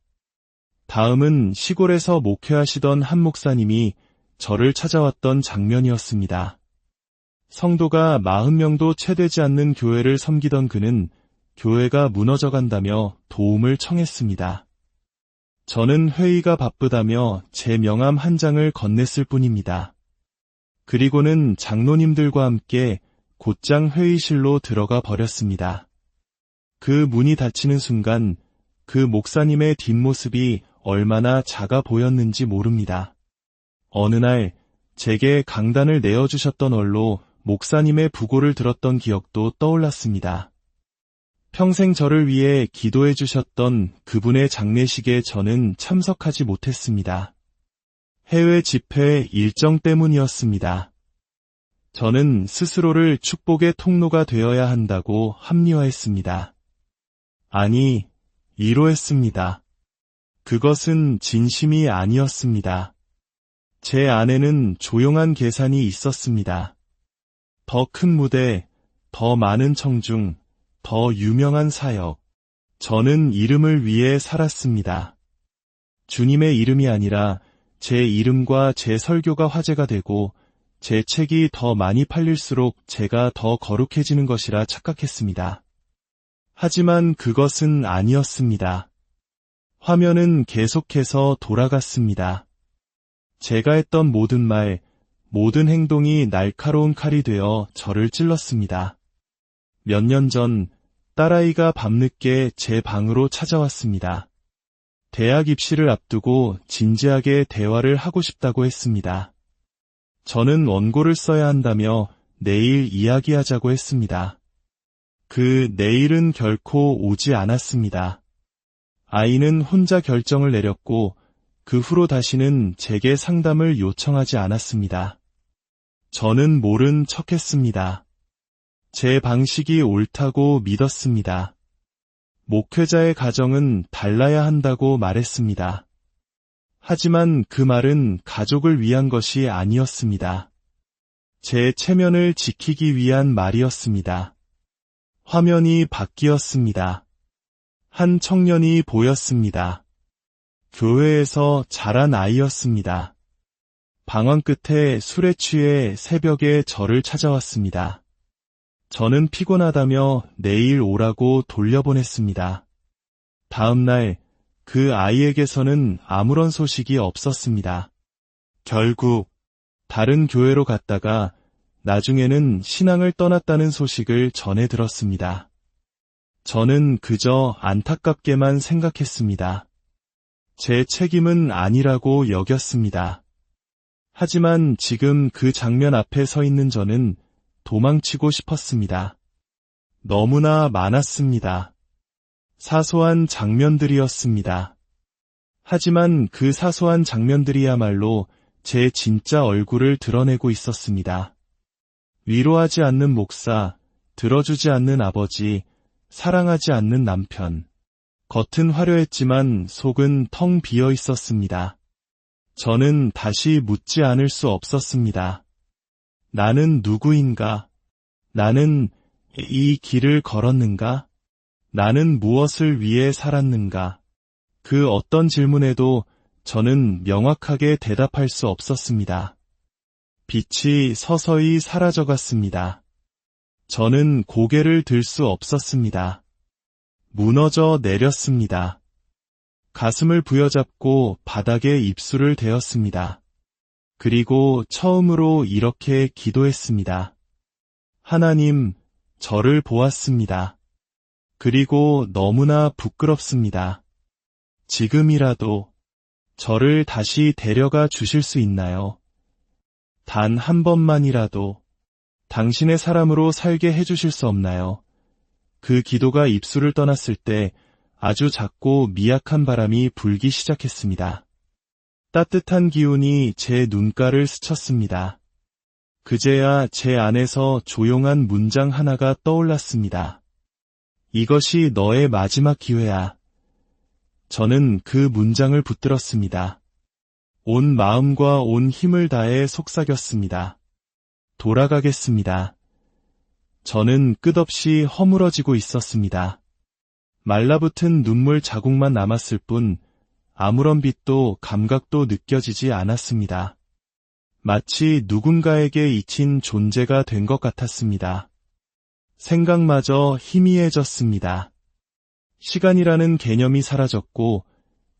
A: 다음은 시골에서 목회하시던 한 목사님이 저를 찾아왔던 장면이었습니다. 성도가 40명도 채 되지 않는 교회를 섬기던 그는 교회가 무너져간다며 도움을 청했습니다. 저는 회의가 바쁘다며 제 명함 한 장을 건넸을 뿐입니다. 그리고는 장로님들과 함께 곧장 회의실로 들어가 버렸습니다. 그 문이 닫히는 순간 그 목사님의 뒷모습이 얼마나 작아 보였는지 모릅니다. 어느 날 제게 강단을 내어주셨던 얼로 목사님의 부고를 들었던 기억도 떠올랐습니다. 평생 저를 위해 기도해 주셨던 그분의 장례식에 저는 참석하지 못했습니다. 해외 집회 일정 때문이었습니다. 저는 스스로를 축복의 통로가 되어야 한다고 합리화했습니다. 아니, 이로했습니다. 그것은 진심이 아니었습니다. 제 안에는 조용한 계산이 있었습니다. 더 큰 무대, 더 많은 청중, 더 유명한 사역. 저는 이름을 위해 살았습니다. 주님의 이름이 아니라 제 이름과 제 설교가 화제가 되고 제 책이 더 많이 팔릴수록 제가 더 거룩해지는 것이라 착각했습니다. 하지만 그것은 아니었습니다. 화면은 계속해서 돌아갔습니다. 제가 했던 모든 말, 모든 행동이 날카로운 칼이 되어 저를 찔렀습니다. 몇 년 전 딸아이가 밤늦게 제 방으로 찾아왔습니다. 대학 입시를 앞두고 진지하게 대화를 하고 싶다고 했습니다. 저는 원고를 써야 한다며 내일 이야기하자고 했습니다. 그 내일은 결코 오지 않았습니다. 아이는 혼자 결정을 내렸고 그 후로 다시는 제게 상담을 요청하지 않았습니다. 저는 모른 척했습니다. 제 방식이 옳다고 믿었습니다. 목회자의 가정은 달라야 한다고 말했습니다. 하지만 그 말은 가족을 위한 것이 아니었습니다. 제 체면을 지키기 위한 말이었습니다. 화면이 바뀌었습니다. 한 청년이 보였습니다. 교회에서 자란 아이였습니다. 방황 끝에 술에 취해 새벽에 저를 찾아왔습니다. 저는 피곤하다며 내일 오라고 돌려보냈습니다. 다음 날 그 아이에게서는 아무런 소식이 없었습니다. 결국 다른 교회로 갔다가 나중에는 신앙을 떠났다는 소식을 전해 들었습니다. 저는 그저 안타깝게만 생각했습니다. 제 책임은 아니라고 여겼습니다. 하지만 지금 그 장면 앞에 서 있는 저는 도망치고 싶었습니다. 너무나 많았습니다. 사소한 장면들이었습니다. 하지만 그 사소한 장면들이야말로 제 진짜 얼굴을 드러내고 있었습니다. 위로하지 않는 목사, 들어주지 않는 아버지, 사랑하지 않는 남편. 겉은 화려했지만 속은 텅 비어 있었습니다. 저는 다시 묻지 않을 수 없었습니다. 나는 누구인가? 나는 이 길을 걸었는가? 나는 무엇을 위해 살았는가? 그 어떤 질문에도 저는 명확하게 대답할 수 없었습니다. 빛이 서서히 사라져갔습니다. 저는 고개를 들 수 없었습니다. 무너져 내렸습니다. 가슴을 부여잡고 바닥에 입술을 대었습니다. 그리고 처음으로 이렇게 기도했습니다. 하나님, 저를 보았습니다. 그리고 너무나 부끄럽습니다. 지금이라도 저를 다시 데려가 주실 수 있나요? 단 한 번만이라도 당신의 사람으로 살게 해주실 수 없나요? 그 기도가 입술을 떠났을 때 아주 작고 미약한 바람이 불기 시작했습니다. 따뜻한 기운이 제 눈가를 스쳤습니다. 그제야 제 안에서 조용한 문장 하나가 떠올랐습니다. 이것이 너의 마지막 기회야. 저는 그 문장을 붙들었습니다. 온 마음과 온 힘을 다해 속삭였습니다. 돌아가겠습니다. 저는 끝없이 허물어지고 있었습니다. 말라붙은 눈물 자국만 남았을 뿐 아무런 빛도 감각도 느껴지지 않았습니다. 마치 누군가에게 잊힌 존재가 된 것 같았습니다. 생각마저 희미해졌습니다. 시간이라는 개념이 사라졌고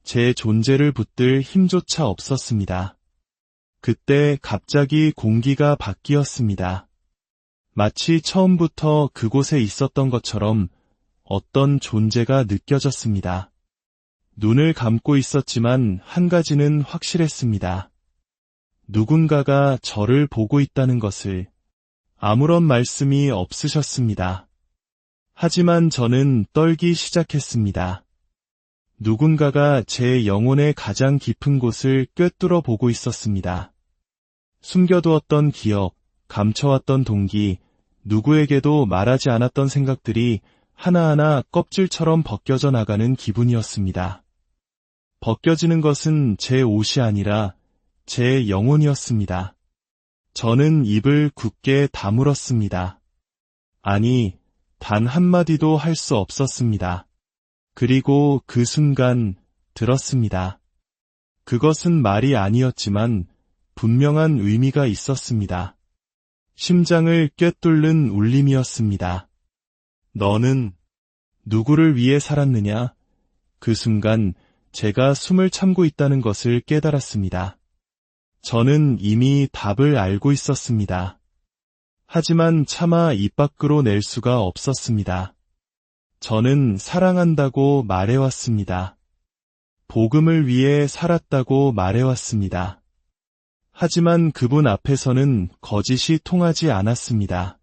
A: 제 존재를 붙들 힘조차 없었습니다. 그때 갑자기 공기가 바뀌었습니다. 마치 처음부터 그곳에 있었던 것처럼 어떤 존재가 느껴졌습니다. 눈을 감고 있었지만 한 가지는 확실했습니다. 누군가가 저를 보고 있다는 것을. 아무런 말씀이 없으셨습니다. 하지만 저는 떨기 시작했습니다. 누군가가 제 영혼의 가장 깊은 곳을 꿰뚫어 보고 있었습니다. 숨겨두었던 기억, 감춰왔던 동기, 누구에게도 말하지 않았던 생각들이 하나하나 껍질처럼 벗겨져 나가는 기분이었습니다. 벗겨지는 것은 제 옷이 아니라 제 영혼이었습니다. 저는 입을 굳게 다물었습니다. 아니, 단 한마디도 할 수 없었습니다. 그리고 그 순간 들었습니다. 그것은 말이 아니었지만 분명한 의미가 있었습니다. 심장을 꿰뚫는 울림이었습니다. 너는 누구를 위해 살았느냐? 그 순간 제가 숨을 참고 있다는 것을 깨달았습니다. 저는 이미 답을 알고 있었습니다. 하지만 차마 입 밖으로 낼 수가 없었습니다. 저는 사랑한다고 말해왔습니다. 복음을 위해 살았다고 말해왔습니다. 하지만 그분 앞에서는 거짓이 통하지 않았습니다.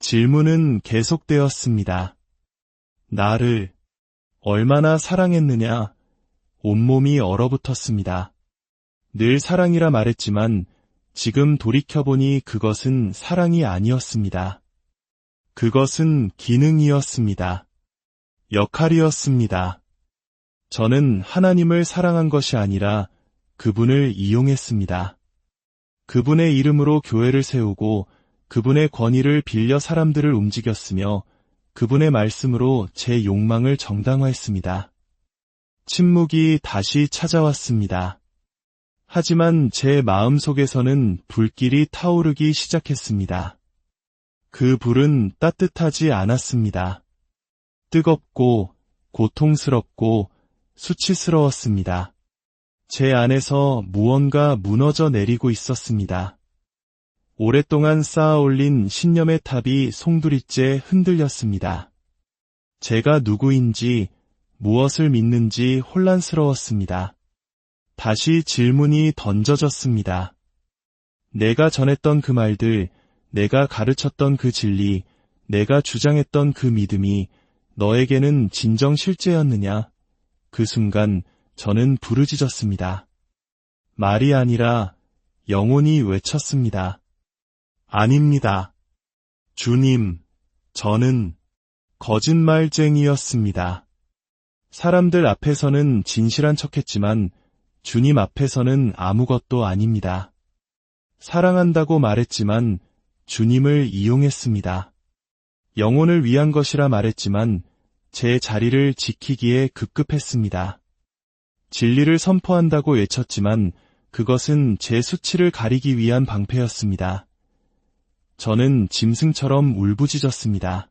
A: 질문은 계속되었습니다. 나를 얼마나 사랑했느냐? 온몸이 얼어붙었습니다. 늘 사랑이라 말했지만 지금 돌이켜보니 그것은 사랑이 아니었습니다. 그것은 기능이었습니다. 역할이었습니다. 저는 하나님을 사랑한 것이 아니라 그분을 이용했습니다. 그분의 이름으로 교회를 세우고 그분의 권위를 빌려 사람들을 움직였으며 그분의 말씀으로 제 욕망을 정당화했습니다. 침묵이 다시 찾아왔습니다. 하지만 제 마음속에서는 불길이 타오르기 시작했습니다. 그 불은 따뜻하지 않았습니다. 뜨겁고 고통스럽고 수치스러웠습니다. 제 안에서 무언가 무너져 내리고 있었습니다. 오랫동안 쌓아올린 신념의 탑이 송두리째 흔들렸습니다. 제가 누구인지, 무엇을 믿는지 혼란스러웠습니다. 다시 질문이 던져졌습니다. 내가 전했던 그 말들, 내가 가르쳤던 그 진리, 내가 주장했던 그 믿음이 너에게는 진정 실제였느냐? 그 순간 저는 부르짖었습니다. 말이 아니라 영혼이 외쳤습니다. 아닙니다. 주님, 저는 거짓말쟁이였습니다. 사람들 앞에서는 진실한 척했지만 주님 앞에서는 아무것도 아닙니다. 사랑한다고 말했지만 주님을 이용했습니다. 영혼을 위한 것이라 말했지만 제 자리를 지키기에 급급했습니다. 진리를 선포한다고 외쳤지만 그것은 제 수치를 가리기 위한 방패였습니다. 저는 짐승처럼 울부짖었습니다.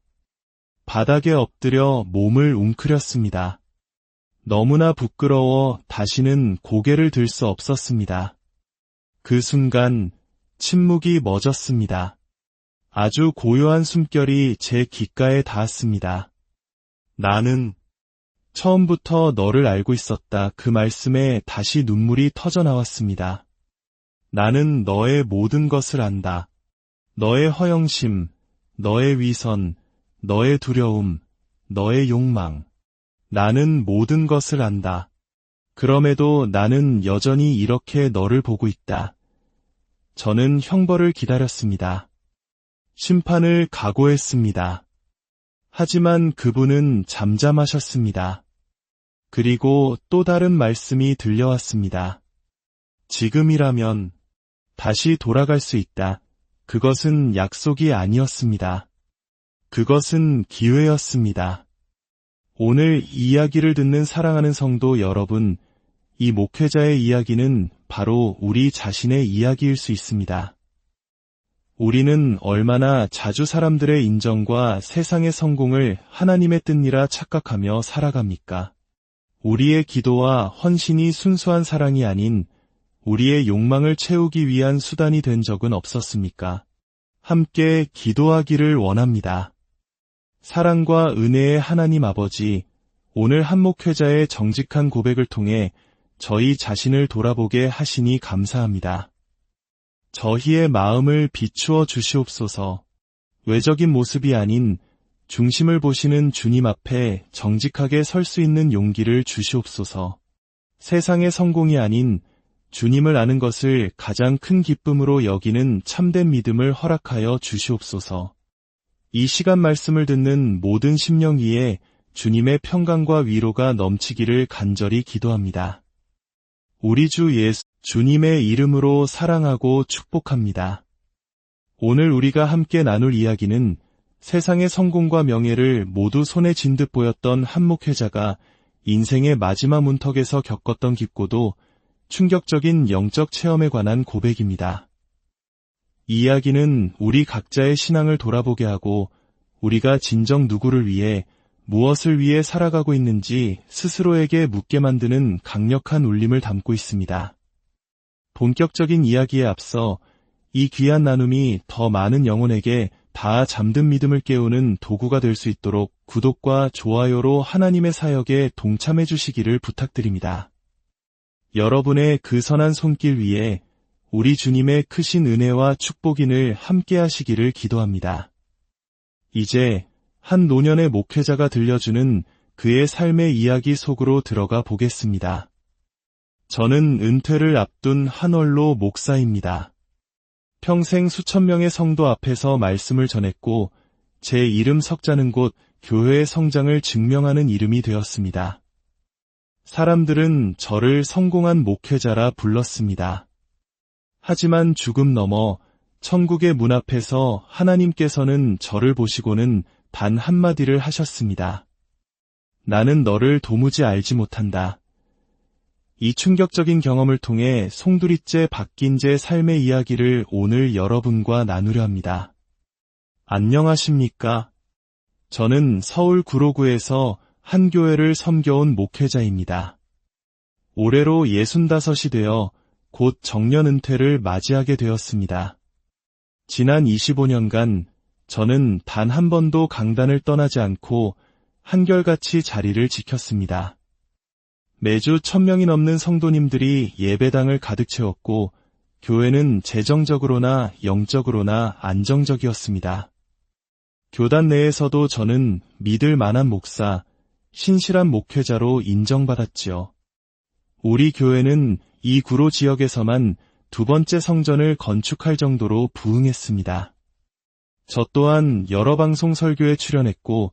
A: 바닥에 엎드려 몸을 웅크렸습니다. 너무나 부끄러워 다시는 고개를 들 수 없었습니다. 그 순간 침묵이 멎었습니다. 아주 고요한 숨결이 제 귓가에 닿았습니다. 나는 처음부터 너를 알고 있었다. 그 말씀에 다시 눈물이 터져나왔습니다. 나는 너의 모든 것을 안다. 너의 허영심, 너의 위선, 너의 두려움, 너의 욕망. 나는 모든 것을 안다. 그럼에도 나는 여전히 이렇게 너를 보고 있다. 저는 형벌을 기다렸습니다. 심판을 각오했습니다. 하지만 그분은 잠잠하셨습니다. 그리고 또 다른 말씀이 들려왔습니다. 지금이라면 다시 돌아갈 수 있다. 그것은 약속이 아니었습니다. 그것은 기회였습니다. 오늘 이야기를 듣는 사랑하는 성도 여러분, 이 목회자의 이야기는 바로 우리 자신의 이야기일 수 있습니다. 우리는 얼마나 자주 사람들의 인정과 세상의 성공을 하나님의 뜻이라 착각하며 살아갑니까? 우리의 기도와 헌신이 순수한 사랑이 아닌 우리의 욕망을 채우기 위한 수단이 된 적은 없었습니까? 함께 기도하기를 원합니다. 사랑과 은혜의 하나님 아버지, 오늘 한 목회자의 정직한 고백을 통해 저희 자신을 돌아보게 하시니 감사합니다. 저희의 마음을 비추어 주시옵소서. 외적인 모습이 아닌 중심을 보시는 주님 앞에 정직하게 설 수 있는 용기를 주시옵소서. 세상의 성공이 아닌 주님을 아는 것을 가장 큰 기쁨으로 여기는 참된 믿음을 허락하여 주시옵소서. 이 시간 말씀을 듣는 모든 심령 위에 주님의 평강과 위로가 넘치기를 간절히 기도합니다. 우리 주 예수 주님의 이름으로 사랑하고 축복합니다. 오늘 우리가 함께 나눌 이야기는 세상의 성공과 명예를 모두 손에 쥔 듯 보였던 한 목회자가 인생의 마지막 문턱에서 겪었던 깊고도 충격적인 영적 체험에 관한 고백입니다. 이 이야기는 우리 각자의 신앙을 돌아보게 하고 우리가 진정 누구를 위해 무엇을 위해 살아가고 있는지 스스로에게 묻게 만드는 강력한 울림을 담고 있습니다. 본격적인 이야기에 앞서 이 귀한 나눔이 더 많은 영혼에게 다 잠든 믿음을 깨우는 도구가 될 수 있도록 구독과 좋아요로 하나님의 사역에 동참해 주시기를 부탁드립니다. 여러분의 그 선한 손길 위에 우리 주님의 크신 은혜와 축복이 늘 함께 하시기를 기도합니다. 이제 한 노년의 목회자가 들려주는 그의 삶의 이야기 속으로 들어가 보겠습니다. 저는 은퇴를 앞둔 한월로 목사입니다. 평생 수천 명의 성도 앞에서 말씀을 전했고 제 이름 석자는 곳 교회의 성장을 증명하는 이름이 되었습니다. 사람들은 저를 성공한 목회자라 불렀습니다. 하지만 죽음 넘어 천국의 문 앞에서 하나님께서는 저를 보시고는 단 한마디를 하셨습니다. 나는 너를 도무지 알지 못한다. 이 충격적인 경험을 통해 송두리째 바뀐 제 삶의 이야기를 오늘 여러분과 나누려 합니다. 안녕하십니까? 저는 서울 구로구에서 한 교회를 섬겨온 목회자입니다. 올해로 65이 되어 곧 정년 은퇴를 맞이하게 되었습니다. 지난 25년간 저는 단 한 번도 강단을 떠나지 않고 한결같이 자리를 지켰습니다. 매주 1000명이 넘는 성도님들이 예배당을 가득 채웠고 교회는 재정적으로나 영적으로나 안정적이었습니다. 교단 내에서도 저는 믿을 만한 목사, 신실한 목회자로 인정받았지요. 우리 교회는 이 구로 지역에서만 두 번째 성전을 건축할 정도로 부흥했습니다. 저 또한 여러 방송 설교에 출연했고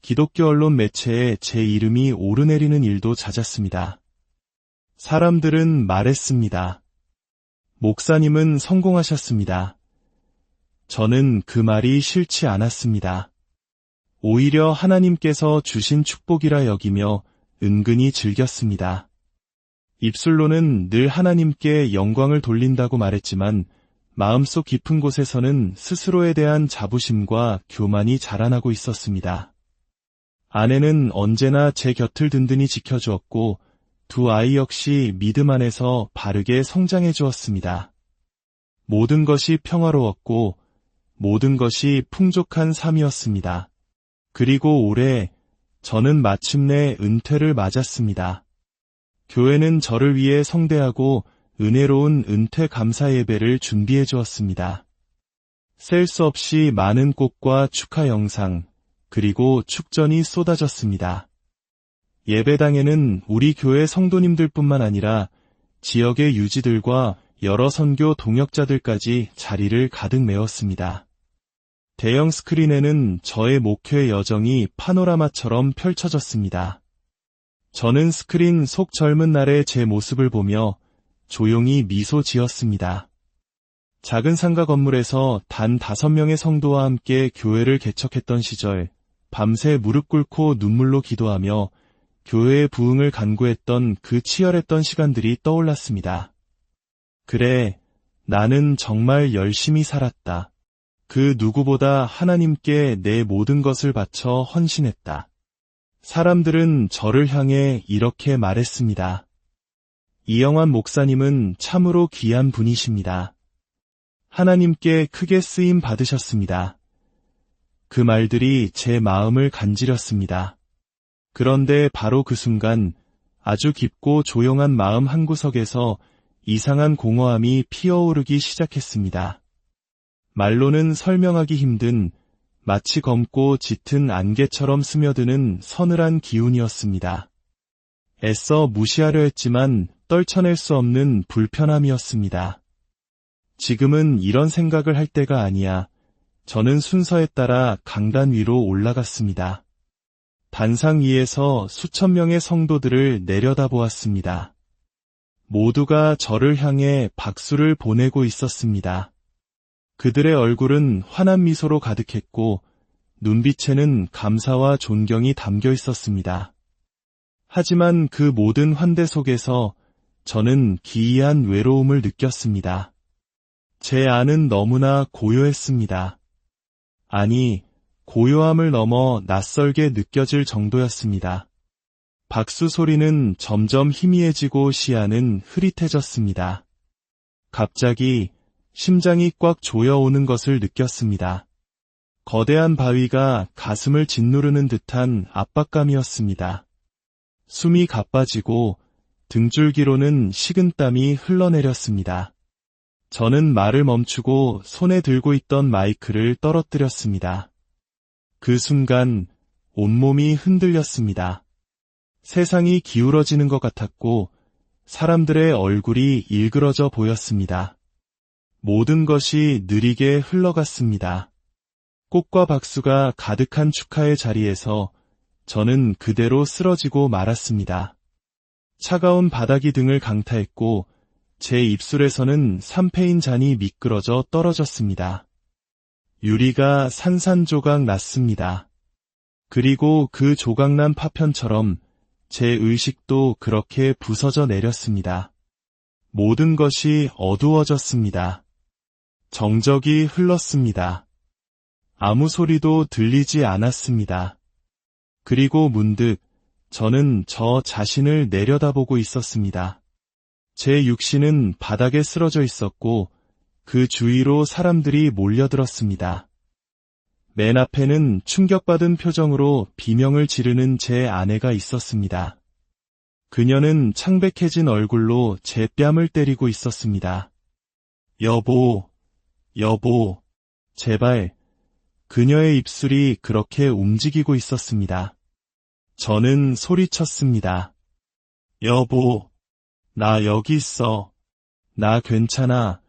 A: 기독교 언론 매체에 제 이름이 오르내리는 일도 잦았습니다. 사람들은 말했습니다. 목사님은 성공하셨습니다. 저는 그 말이 싫지 않았습니다. 오히려 하나님께서 주신 축복이라 여기며 은근히 즐겼습니다. 입술로는 늘 하나님께 영광을 돌린다고 말했지만 마음속 깊은 곳에서는 스스로에 대한 자부심과 교만이 자라나고 있었습니다. 아내는 언제나 제 곁을 든든히 지켜주었고 두 아이 역시 믿음 안에서 바르게 성장해 주었습니다. 모든 것이 평화로웠고 모든 것이 풍족한 삶이었습니다. 그리고 올해 저는 마침내 은퇴를 맞았습니다. 교회는 저를 위해 성대하고 은혜로운 은퇴 감사 예배를 준비해 주었습니다. 셀 수 없이 많은 꽃과 축하 영상, 그리고 축전이 쏟아졌습니다. 예배당에는 우리 교회 성도님들뿐만 아니라 지역의 유지들과 여러 선교 동역자들까지 자리를 가득 메웠습니다. 대형 스크린에는 저의 목회 여정이 파노라마처럼 펼쳐졌습니다. 저는 스크린 속 젊은 날의 제 모습을 보며 조용히 미소 지었습니다. 작은 상가 건물에서 단 5명의 성도와 함께 교회를 개척했던 시절, 밤새 무릎 꿇고 눈물로 기도하며 교회의 부흥을 간구했던 그 치열했던 시간들이 떠올랐습니다. 그래, 나는 정말 열심히 살았다. 그 누구보다 하나님께 내 모든 것을 바쳐 헌신했다. 사람들은 저를 향해 이렇게 말했습니다. 이영환 목사님은 참으로 귀한 분이십니다. 하나님께 크게 쓰임 받으셨습니다. 그 말들이 제 마음을 간지렸습니다. 그런데 바로 그 순간 아주 깊고 조용한 마음 한구석에서 이상한 공허함이 피어오르기 시작했습니다. 말로는 설명하기 힘든 마치 검고 짙은 안개처럼 스며드는 서늘한 기운이었습니다. 애써 무시하려 했지만 떨쳐낼 수 없는 불편함이었습니다. 지금은 이런 생각을 할 때가 아니야. 저는 순서에 따라 강단 위로 올라갔습니다. 단상 위에서 수천 명의 성도들을 내려다보았습니다. 모두가 저를 향해 박수를 보내고 있었습니다. 그들의 얼굴은 환한 미소로 가득했고 눈빛에는 감사와 존경이 담겨 있었습니다. 하지만 그 모든 환대 속에서 저는 기이한 외로움을 느꼈습니다. 제 안은 너무나 고요했습니다. 아니, 고요함을 넘어 낯설게 느껴질 정도였습니다. 박수 소리는 점점 희미해지고 시야는 흐릿해졌습니다. 갑자기 심장이 꽉 조여오는 것을 느꼈습니다. 거대한 바위가 가슴을 짓누르는 듯한 압박감이었습니다. 숨이 가빠지고 등줄기로는 식은땀이 흘러내렸습니다. 저는 말을 멈추고 손에 들고 있던 마이크를 떨어뜨렸습니다. 그 순간 온몸이 흔들렸습니다. 세상이 기울어지는 것 같았고 사람들의 얼굴이 일그러져 보였습니다. 모든 것이 느리게 흘러갔습니다. 꽃과 박수가 가득한 축하의 자리에서 저는 그대로 쓰러지고 말았습니다. 차가운 바닥이 등을 강타했고 제 입술에서는 삼페인 잔이 미끄러져 떨어졌습니다. 유리가 산산조각 났습니다. 그리고 그 조각난 파편처럼 제 의식도 그렇게 부서져 내렸습니다. 모든 것이 어두워졌습니다. 정적이 흘렀습니다. 아무 소리도 들리지 않았습니다. 그리고 문득 저는 저 자신을 내려다보고 있었습니다. 제 육신은 바닥에 쓰러져 있었고 그 주위로 사람들이 몰려들었습니다. 맨 앞에는 충격받은 표정으로 비명을 지르는 제 아내가 있었습니다. 그녀는 창백해진 얼굴로 제 뺨을 때리고 있었습니다. 여보, 여보, 제발. 그녀의 입술이 그렇게 움직이고 있었습니다. 저는 소리쳤습니다. 여보, 나 여기 있어. 나 괜찮아.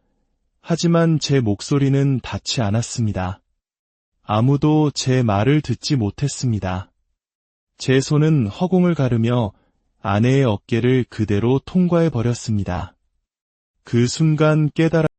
A: 하지만 제 목소리는 닿지 않았습니다. 아무도 제 말을 듣지 못했습니다. 제 손은 허공을 가르며 아내의 어깨를 그대로 통과해 버렸습니다. 그 순간 깨달았습니다.